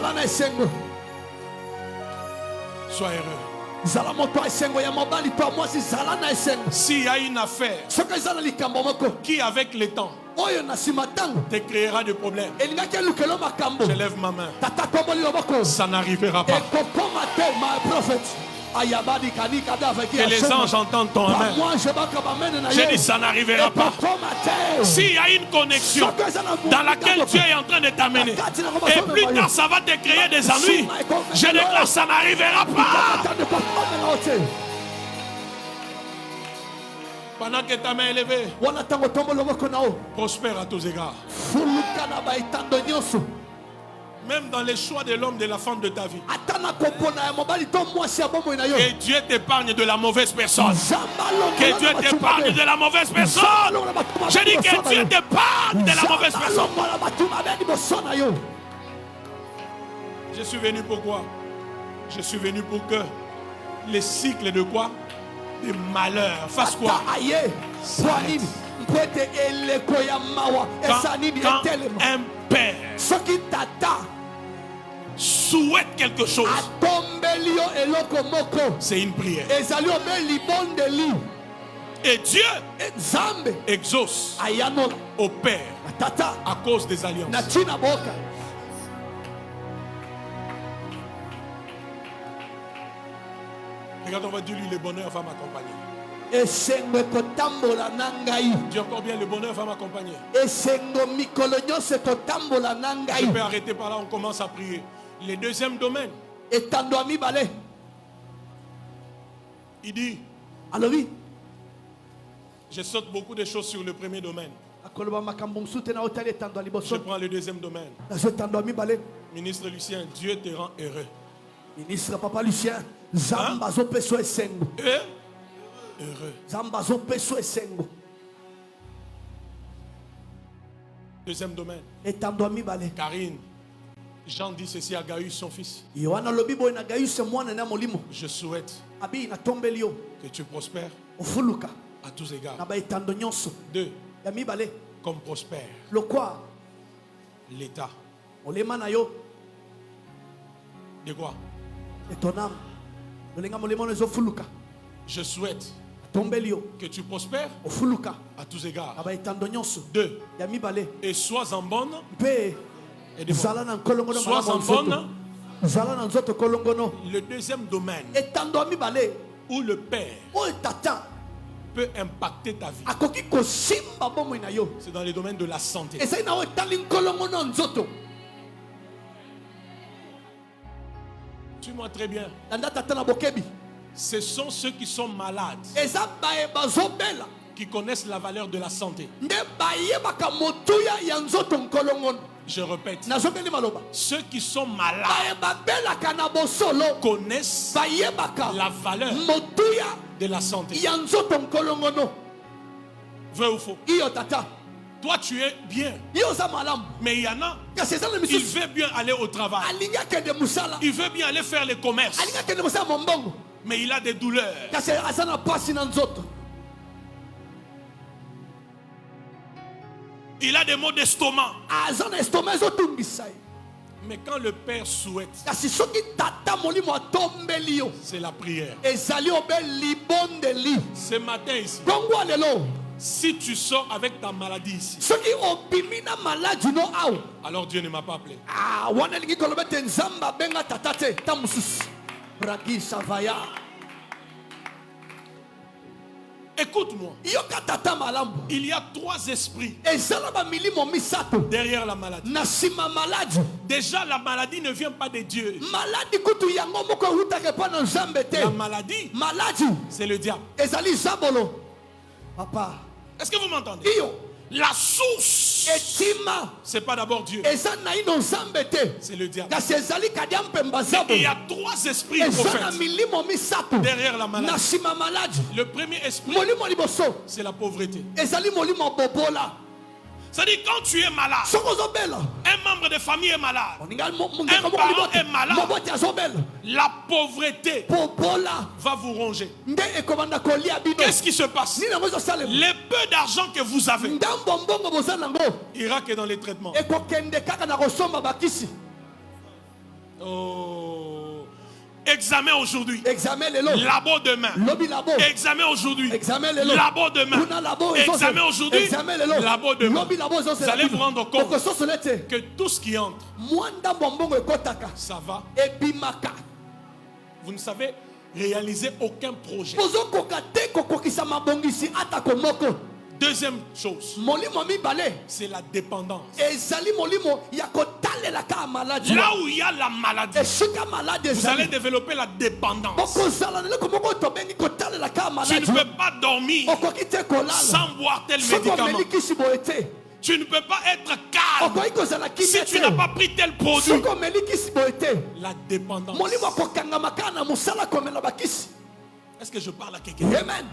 Sois heureux. S'il y a une affaire qui avec le temps te créera des problèmes, je lève ma main. Ça n'arrivera pas. Que les anges entendent ton amen. J'ai dit ça n'arrivera pas. S'il y a une connexion dans laquelle Dieu est en train de t'amener et plus tard ça va te créer des ennuis, je déclare ça n'arrivera pas. Pendant que ta main est levée, prospère à tous égards. Même dans les choix de l'homme, de la femme de ta vie. Que Dieu t'épargne de la mauvaise personne. Que Dieu t'épargne de la mauvaise personne. Je dis que Dieu t'épargne de la mauvaise personne. Je suis venu pour quoi? Je suis venu pour que les cycles de quoi? De malheur fassent quoi? Quand un père souhaite quelque chose, c'est une prière. Et Dieu exauce au Père à cause des alliances. Regarde, on va dire lui, le bonheur va m'accompagner. Dis encore bien, le bonheur va m'accompagner. Je peux arrêter par là, on commence à prier. Le deuxième domaine, il dit, je saute beaucoup de choses sur le premier domaine. Je prends le deuxième domaine. Ministre Lucien, Dieu te rend heureux. Ministre Papa Lucien, Zamba zo peso esengo. Heureux. Deuxième domaine. Karine, Jean dit ceci à Gaius, son fils. Je souhaite que tu prospères à tous égards. 2. Comme prospère l'État. De quoi? Je souhaite que tu prospères à tous égards. 2. Et sois en bonne. Sois en bonne. Le deuxième domaine où le Père peut impacter ta vie, c'est dans le domaine de la santé. Suis-moi très bien. Ce sont ceux qui sont malades qui connaissent la valeur de la santé. Je répète, ceux qui sont malades connaissent la valeur de la santé. Vrai ou faux? Toi tu es bien, mais il y en a, il veut bien aller au travail, il veut bien aller faire les commerces, mais il a des douleurs. Il a des maux d'estomac. Mais quand le Père souhaite, c'est la prière. Ce matin ici, si tu sors avec ta maladie ici, alors Dieu ne m'a pas appelé. Écoute-moi. Il y a 3 esprits derrière la maladie. Déjà, la maladie ne vient pas de Dieu. La maladie, c'est le diable. Papa. Est-ce que vous m'entendez? La source, etima c'est pas d'abord Dieu, eza naino nzambe te c'est le diable. kasi ezali kadi ya mpemba Mais zabo il y a 3 esprits eza na prophètes milimo misato derrière la na maladie. nsima maladi. Le premier esprit, Molimo liboso c'est la pauvreté. ezali molimo bobola. C'est-à-dire quand tu es malade, Soko ozobela un membre de famille est malade, oninga mongeko Un moko parent libota est malade. moboti azobela la pauvreté bobola va vous ronger. nde ekomanda kolia bino. Qu'est-ce qui se passe? Nini yango ezosalema Les peu d'argent que vous avez ndambo mbongo boza nango ira que dans les traitements. ekokende kaka na kosomba bakisi. Oh. Examen aujourd'hui, Examen lelo labo demain. lobi labo Examen aujourd'hui, examen lelo labo demain. kuna labo Examen aujourd'hui, examen lelo labo demain. lobi labo Vous allez vous rendre compte okososole te que tout ce qui entre, mwa ndambo mbongo ekotaka ça va. ebimaka Vous ne savez réaliser aucun projet. ozokoka te kokokisa mabongisi atako moko. Deuxième chose, Molimo mibale c'est la dépendance. ezali molimo ya kotalela ka maladi Là où il y a la maladie, esika maladi vous allez ezali développer la dépendance. okozala na eloko moko tobengi kotalela ka Tu maladi ne peux pas dormir okoki te kolala sans boire tel soki médicament. omeli kisi boye te Tu ne peux pas être calme okoki kozala si kimia tu n'as te pas pris tel produit. soki omeli kisi boye te La dépendance. molimo akokangama kaka na mosala komela bakisi. Est-ce que je parle à quelqu'un? Amen.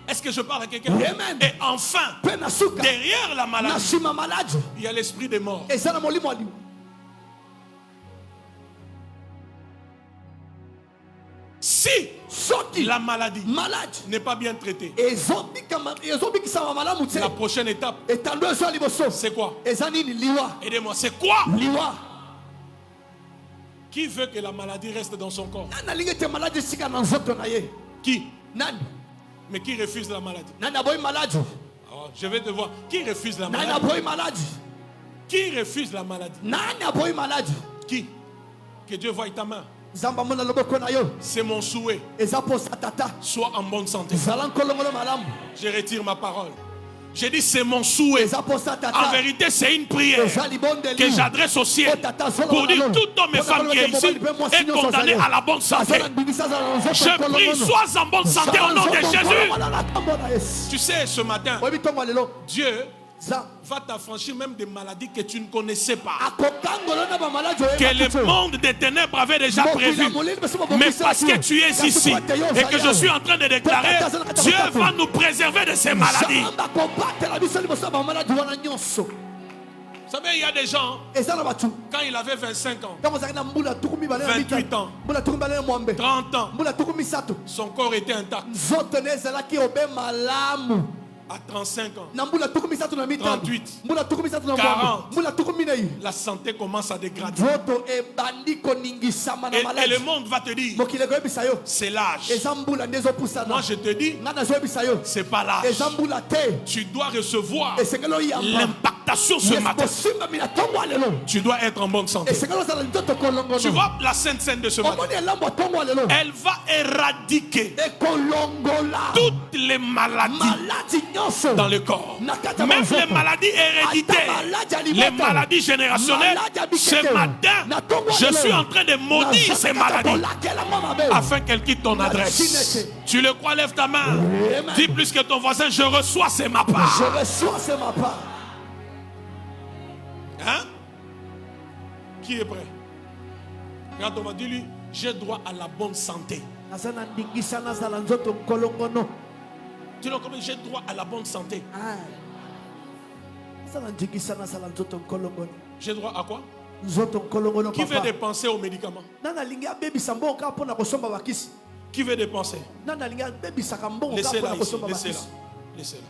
Est-ce que je parle à quelqu'un? Amen. Et enfin, Mpe na suka derrière la na maladie, nsima maladi il y a l'esprit des morts. eza na molimo alimu. Si Soki la maladie maladi n'est pas bien traitée, ezobikisama malamu te la prochaine étape, etando ezo ya liboso c'est quoi? eza nini liwa Aidez-moi, c'est quoi? liwa. Qui veut que la maladie reste dans son corps? Nani alingi ete maladi esika na nzoto na ye? Qui? Nani? Mais qui refuse la maladie? Nani aboyi maladi? Alors, je vais te voir. Qui refuse la Nani maladie? aboyi maladi? Qui refuse la maladie? Nani aboyi maladi? Qui? Que Dieu voie ta main. Nzambe amona loboko na yo C'est mon souhait. eza posa tata Sois en bonne santé. zala nkolongolo malamu Je retire ma parole. J'ai dit c'est mon souhait. eza posa En tata vérité, c'est une prière eza libondeli que j'adresse au ciel pour dire tout homme et femme qui est ici est condamné à la bonne santé. Je prie, sois en bonne santé au nom de Jésus. Tu sais, ce matin, oyebi ntongo lelo Dieu za va t'affranchir même des maladies que tu ne connaissais pas, akokangolo na bamaladi que le monde des ténèbres avait déjà prévu. Mais parce que tu es ici et que je suis en train de déclarer, Dieu va nous préserver de ces maladies. akobatela biso liboso ya bamaladi wana nyonso. Vous savez, il y a des gens, eza na bato quand il avait 25 ans, ntango ozalaki na mbula tuku mibale na 28 mitano ans, mbula tuku mibale na mwambe 30 ans, mbula tuku misato son corps était intact. nzoto na ezalaki obe malamu. À 35 ans, Na mbula tuku misato na mitano 38, mbula tuku misato na 40. mwambe mbula tuku minei la santé commence à dégrader. nzoto ebandi koningisama na Et le maladi. monde va te dire, mokili ekoyebisa yo c'est l'âge. eza mbula nde ezopusana. Moi, je te dis, ngai nazoyebisa yo c'est pas l'âge. eza mbula te Tu dois recevoir esengeli oyamba l'impactation ce matin. bosimbami na ntongo ya lelo Tu dois être en bonne santé. esengeli ozala nzoto Tu kolongono. vois la sainte scène de ce matin. omoni elambo ya ntongo ya lelo Elle va éradiquer ekolongola toutes les maladies maladi nyonso dans le corps. Même les maladies héréditaires, les maladies générationnelles. Ce matin, je suis en train de maudire ces maladies afin qu'elles quittent ton adresse. Tu le crois, lève ta main. Dis plus que ton voisin, je reçois, c'est ma Je part. reçois, c'est ma part. Hein? Qui est prêt? Regarde, on va dire lui, j'ai droit à la bonne santé. Nazana ndingisa nazala nzoto nkolongono. Tu vois comment j'ai droit à la bonne santé? Nazala ndingisa nazala nzoto nkolongono. J'ai droit à quoi? Nzoto nkolongono Qui veut papa. dépenser aux médicaments? Nana linga bebisa mbongo mpona kosomba bakisi. Qui veut dépenser? Nana linga bebisa mbongo Laissez-la mpona ici, kosomba laissez-la. bakisi. Laissez-la.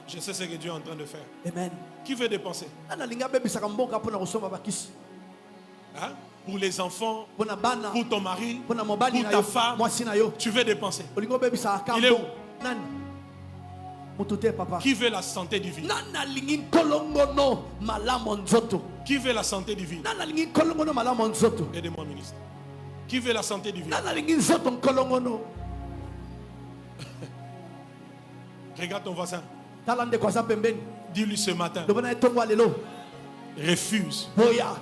Je sais ce que Dieu est en train de faire. Amen. Qui veut dépenser? Nana linga bebisa mbongo mpona kosomba bakisi. Hein? Pour les enfants, Pona bana, pour ton mari, pona mobali pour na ta yo, femme, mwasi na yo. tu veux dépenser. Olingo bebisa Il est où? nani? Mututé papa. Qui veut la santé divine? Nana lingi nkolongono malamu nzoto. Qui veut la santé divine? Nana lingi nkolongono malamu nzoto. Aidez-moi, ministre. Qui veut la santé divine? Nana lingi nzoto nkolongono. Regarde ton voisin. Talande kwa za pembeni. Dis-lui ce matin, Dobana etongo lelo. refuse Boya.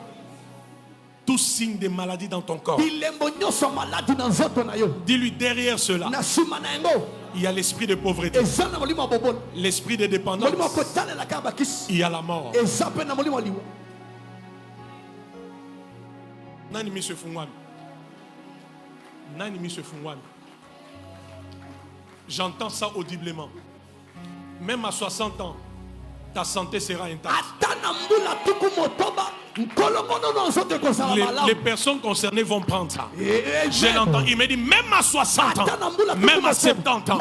tout signe de maladie dans ton corps. Bilembo nyoso maladi na nzoto na yo. Dis-lui derrière cela, Na sima na yango. Il y a l'esprit de pauvreté, l'esprit de dépendance, il y a la mort. Nani mi se fungwami. Nani mi se fungwami. J'entends ça audiblement. Même à 60 ans, ta santé sera intacte. Les personnes concernées vont prendre ça. Je l'entends. Il me dit, même à 60 ans, même à 70 ans,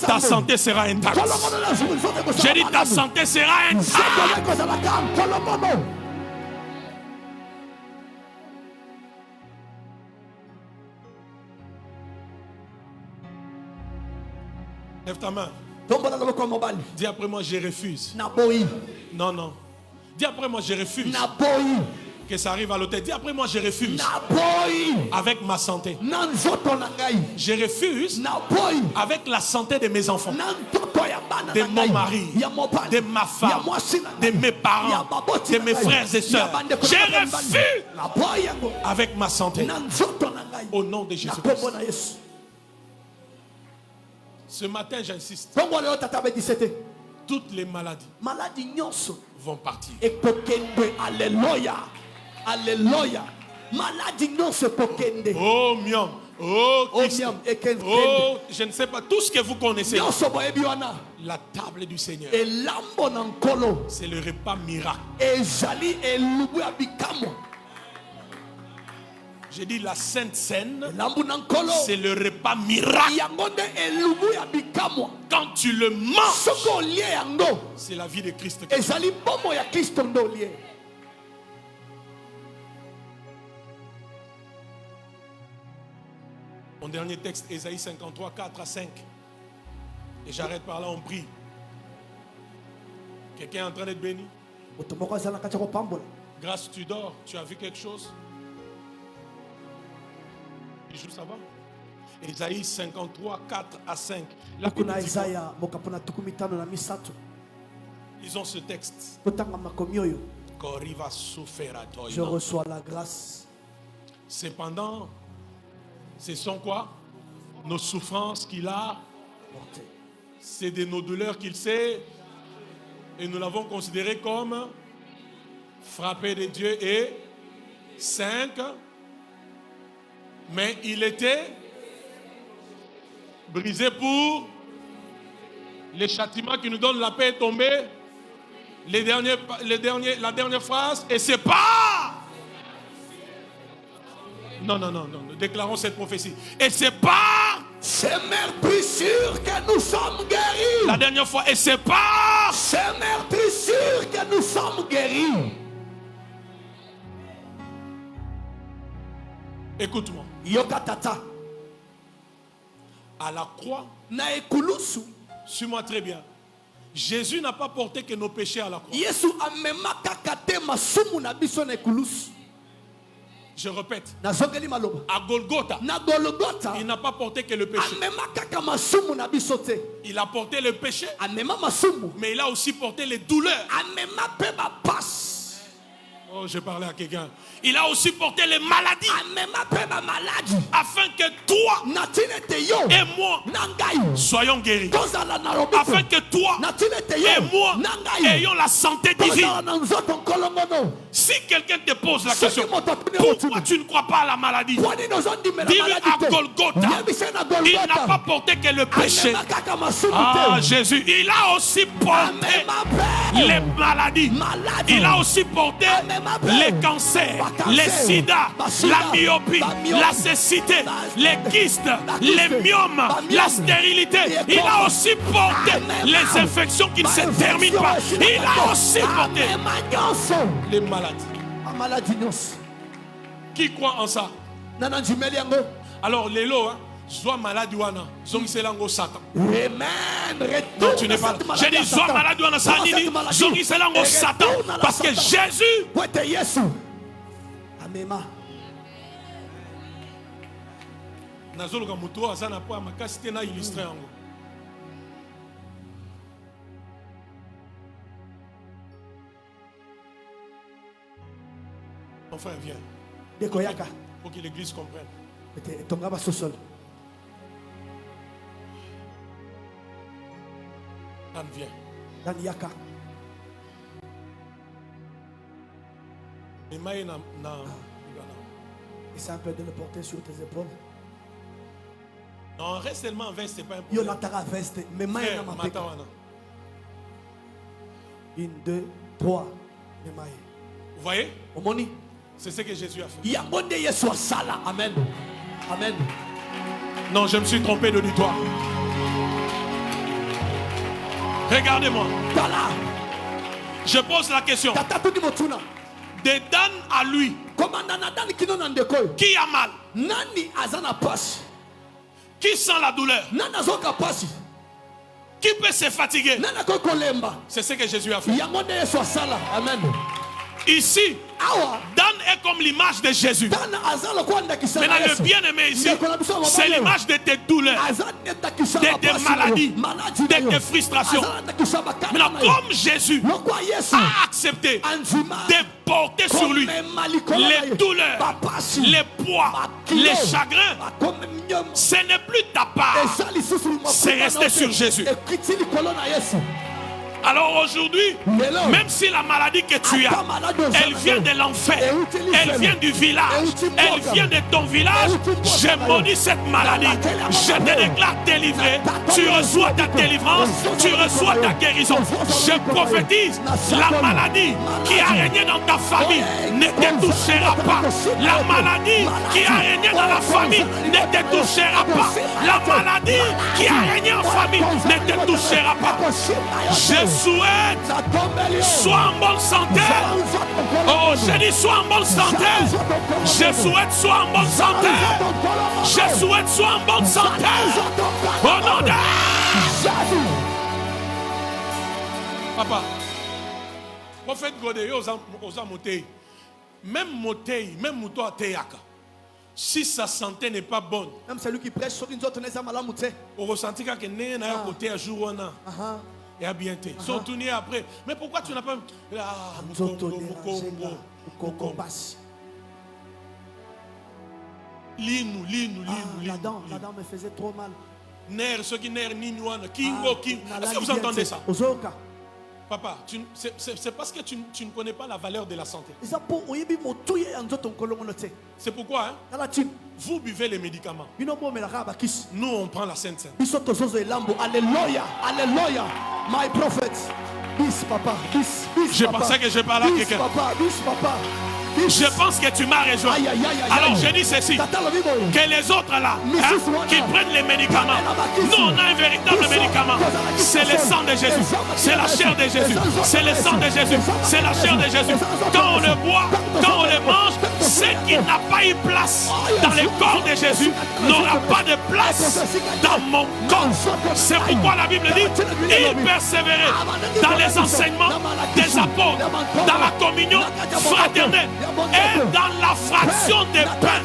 ta santé sera intacte. J'ai dit, ta santé sera intacte. Lève ta main. Dis après moi, je refuse. Non, non. Dis après moi, je refuse. Que ça arrive à l'hôtel. Dis après moi, je refuse. Avec ma santé. Je refuse avec la santé de mes enfants, de mon mari, de ma femme, de mes parents, de mes frères et sœurs. Je refuse avec ma santé. Au nom de Jésus-Christ. Ce matin, j'insiste. Toutes les maladies vont partir. Alléluia. Alléluia. Maladie non se pokende. Oh miam. Oh Christ. Oh, je ne sais pas tout ce que vous connaissez. La table du Seigneur. C'est le repas miracle. J'ai dit la Sainte Seine, c'est le repas miracle. Quand tu le manges, c'est la vie de Christ. Mon dernier texte, Ésaïe 53, 4 à 5. Et j'arrête par là, on prie. Quelqu'un est en train d'être béni? Grâce, tu dors. Tu as vu quelque chose? Ça va? Ésaïe 53, 4 à 5. Lisons ce texte. Je reçois la grâce. Cependant, ce sont quoi? Nos souffrances qu'il a portées. C'est de nos douleurs qu'il sait. Et nous l'avons considéré comme frappé de Dieu. Et 5. Mais il était brisé pour les châtiments qui nous donnent la paix est tombé. La dernière phrase. Et c'est pas. Non. Déclarons cette prophétie. Et c'est pas. C'est meurtrissure que nous sommes guéris. La dernière fois. Et c'est pas. C'est meurtrissure que nous sommes guéris. Écoute-moi. À la croix, suis-moi très bien. Jésus n'a pas porté que nos péchés à la croix. Je répète. À Golgotha, il n'a pas porté que le péché. Il a porté le péché, mais il a aussi porté les douleurs. Oh, je parlais à quelqu'un. Il a aussi porté les maladies. Afin que toi et moi soyons guéris. Afin que toi et moi ayons la santé divine. Si quelqu'un te pose la question, pourquoi tu ne crois pas à la maladie? Dis-lui à Golgotha, il n'a pas porté que le péché. Ah, Jésus, il a aussi porté les maladies. Il a aussi porté les cancers, les sida, la myopie, la cécité, les kystes, les myomes, la stérilité. Il a aussi porté les infections qui ne se terminent pas. Il a aussi porté les maladies. Qui croit en ça? Alors, les lots, soit malade ou non, c'est l'ango Satan. Non, tu n'es pas là. J'ai dit, soit malade ou non, c'est l'ango Satan. Parce que Jésus. Nazologa muto azana po makasite na illustré yango. Mon frère, viens. Pour que l'église comprenne. Dan vient. Dan Yaka. Essaie un peu de le porter sur tes épaules. Non, reste seulement en veste, c'est pas un Yo problème. la veste, mais main Frère, na Mata mapeka. wana. 1, 2, 3. Vous voyez? Omoni. C'est ce que Jésus a fait. Yangonde Yesu sala. Amen. Amen. Non, je me suis trompé d'auditoire. Regardez-moi. Tala. Je pose la question. Tata tu motuna. De Dan à lui, Commandant Dan kino nandeko. qui a mal? Nani azana pasi. Qui sent la douleur? Nana zoka pasi. Qui peut se fatiguer? Nana koko lemba. C'est ce que Jésus a fait. Yangonde Yesu sala. Amen. Ici, Awa. Dan est comme l'image de Jésus. Dan azala kwanda kisala. Maintenant, le bien-aimé ici, c'est l'image de tes douleurs, de tes maladies, de tes frustrations. Maintenant, comme Jésus a accepté de porter sur lui les douleurs, les poids, les chagrins, ce n'est plus ta part, c'est resté sur Jésus. Alors aujourd'hui, même si la maladie que tu as, elle vient de l'enfer, elle vient du village, elle vient de ton village, je maudis cette maladie. Je te déclare délivré. Tu reçois ta délivrance, tu reçois ta guérison. Je prophétise, la maladie qui a régné dans ta famille ne te touchera pas. La maladie qui a régné dans la famille ne te touchera pas. La maladie qui a régné en famille ne te touchera pas. Je souhaite, sois en bonne santé. Oh, je dis, sois en bonne santé. Je souhaite, sois en bonne santé. Je souhaite, sois en bonne santé. Au nom de Papa, prophète Godé, aux amotei, même motei, même mouto à teyaka. Si sa santé n'est pas bonne, Même celui qui prêche sur une autre n'est pas malade. on ressentit que n'est pas côté à jour. Et à bientôt. Sont tournés après. Mais pourquoi tu n'as pas. Ah, Lis-nous. La dent me faisait trop mal. Nerf, ceux qui nerf, ni noix, kingo. Est-ce que vous entendez ça? Papa, c'est parce que tu ne connais pas la valeur de la santé. C'est pourquoi vous buvez les médicaments. Nous, on prend la Sainte Seine. Alléluia, alléluia. My prophet. This papa, this Je papa. pensais que je parlais à quelqu'un. This papa. Je pense que tu m'as rejoint. Alors je dis ceci, que les autres là, qui prennent les médicaments, nous on a un véritable médicament. C'est le sang de Jésus, c'est la chair de Jésus, c'est le sang de Jésus, c'est la chair de Jésus. Quand on le boit, quand on le mange, ce qui n'a pas eu place dans le corps de Jésus n'aura pas de place dans mon corps. C'est pourquoi la Bible dit, il persévérait dans les enseignements des apôtres, dans la communion fraternelle et dans la fraction des pains.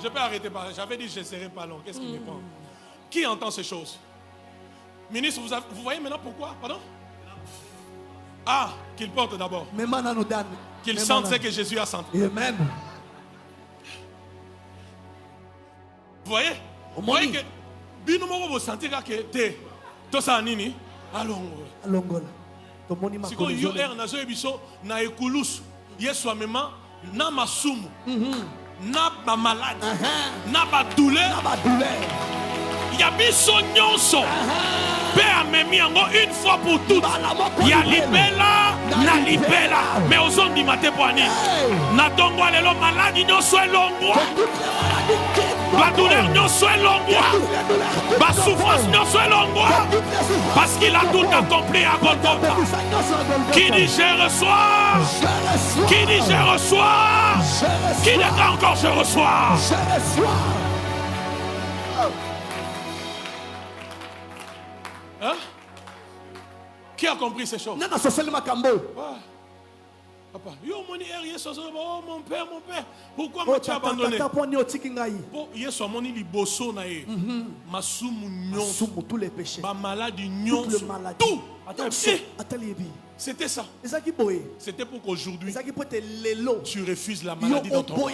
Je peux arrêter par là. J'avais dit que je ne serai pas long. Qu'est-ce qui me prend? Qui entend ces choses? Ministre, vous voyez maintenant pourquoi? Pardon? Ah, qu'il porte d'abord. Qu'il sente ce que Jésus a senti. Amen. Vous voyez? Vous voyez que Binomo vous sentir que t'es tout ça nini? Allons. Si vous yo nazo ebiso na ekulus yesu amema na masumu na ba malade na ba douleur ya biso nyonso pe amemi yango une fois pour toutes ya libela na libela mais ozondi mate poani na tongo lelo maladi nyonso elongwa ba douleur nyonso elongwa ba souffrance nyonso elongwa parce qu'il a tout accompli à Golgotha. Qui dit je reçois? Qui dit je reçois? Qui dit encore je reçois? Hein? Qui a compris ces choses? Papa, yo moni Yesu oh mon père, pourquoi m'as-tu abandonné? Bon, Yesu moni liboso na ye. Masumu nyonso, tous les péchés, ba maladie toutes nyonso, les maladies. tout. Attends, C'était ça. C'était pour qu'aujourd'hui tu refuses la maladie dans ton corps.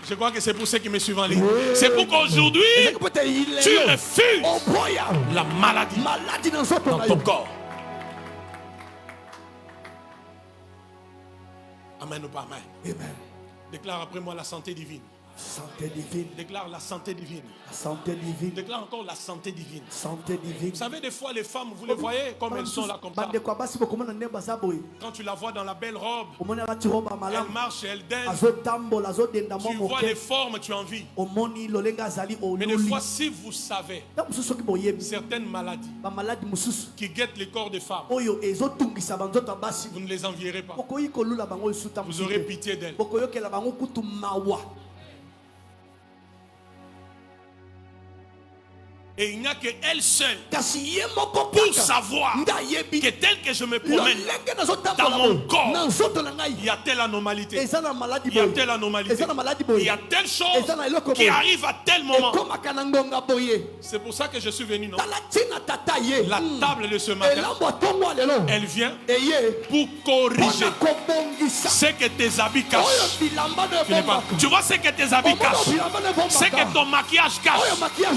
Je crois que c'est pour ceux qui me suivent en ligne. C'est pour qu'aujourd'hui tu refuses la maladie dans ton corps. Amen ou pas amen? Amen. Déclare après moi la santé divine. Santé divine. Déclare la santé divine. La santé divine. Déclare encore la santé divine. Santé divine. Vous savez, des fois, les femmes, vous les voyez comme elles sont là comme ça. Quand tu la vois dans la belle robe, elle marche, elle danse. Tu vois les formes, tu as envie. Mais des fois, si vous savez certaines maladies qui guettent les corps des femmes, vous ne les envierez pas. Vous aurez pitié d'elles. Et il n'y a qu'elle seule pour savoir que tel que je me promène dans mon corps, il y a telle anomalité, il y a telle anomalie, il y a telle chose qui arrive à tel moment. C'est pour ça que je suis venu, non? La table de ce matin, elle vient pour corriger ce que tes habits cachent. Tu vois ce que tes habits cachent, ce que ton maquillage cache.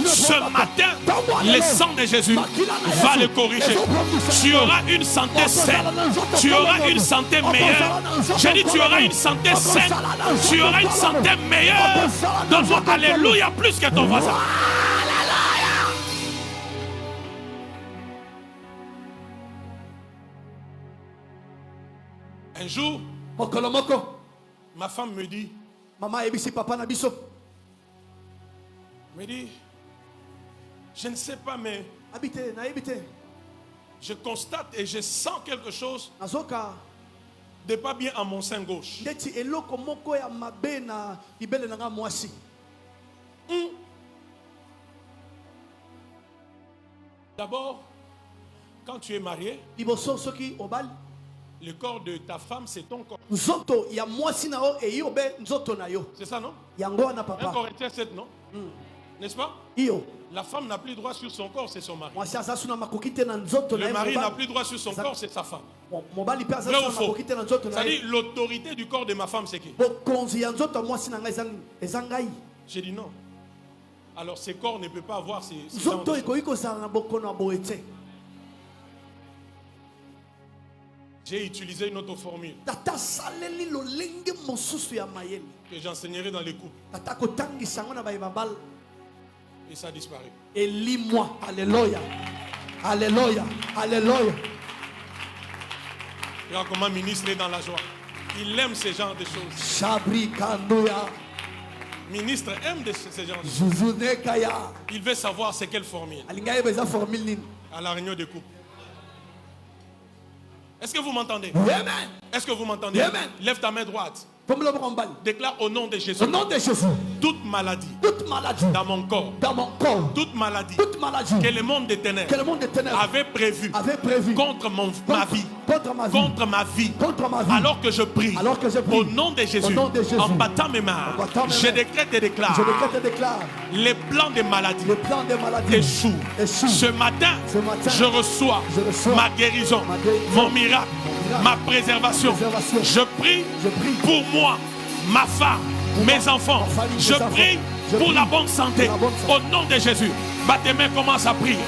Ce matin, le sang de Jésus va le corriger. Tu auras une santé saine. Tu auras une santé meilleure. J'ai dit tu auras une santé saine. Tu auras une santé meilleure. Donne-moi alléluia plus que ton voisin. Un jour, ma femme me dit, je ne sais pas, mais je constate et je sens quelque chose de pas bien à mon sein gauche. D'abord, quand tu es marié, le corps de ta femme, c'est ton corps. C'est ça, non? 1 Corinthiens 7, non? N'est-ce pas? La femme n'a plus droit sur son corps, c'est son mari. Le mari n'a plus droit sur son corps, c'est sa femme. Vrai ou faux? C'est-à-dire l'autorité du corps de ma femme, c'est qui? J'ai dit non. Alors ce corps ne peut pas avoir ces gens de choses. J'ai utilisé une autre formule que j'enseignerai dans les couples. Et ça a disparu. Et lis-moi. Alléluia. Alléluia. Alléluia. Regarde comment ministre est dans la joie. Il aime ce genre de choses. Ministre aime ce genre de choses. Il veut savoir c'est quelle formule. À la réunion des couples. Est-ce que vous m'entendez? Est-ce que vous m'entendez? Lève ta main droite. Déclare au nom de Jésus. Au nom de Jésus. Toute maladie dans mon corps. Toute maladie que le monde des ténèbres avait prévu contre ma vie. Contre ma vie. Alors que je prie. Au nom de Jésus. En battant mes mains. Je décrète et déclare. Les plans de maladie échouent. Ce matin, je reçois ma guérison, mon miracle, ma préservation. Je prie pour moi, ma femme, mes enfants. Je prie pour la bonne santé. Au nom de Jésus. Bat tes mains, commence à prier.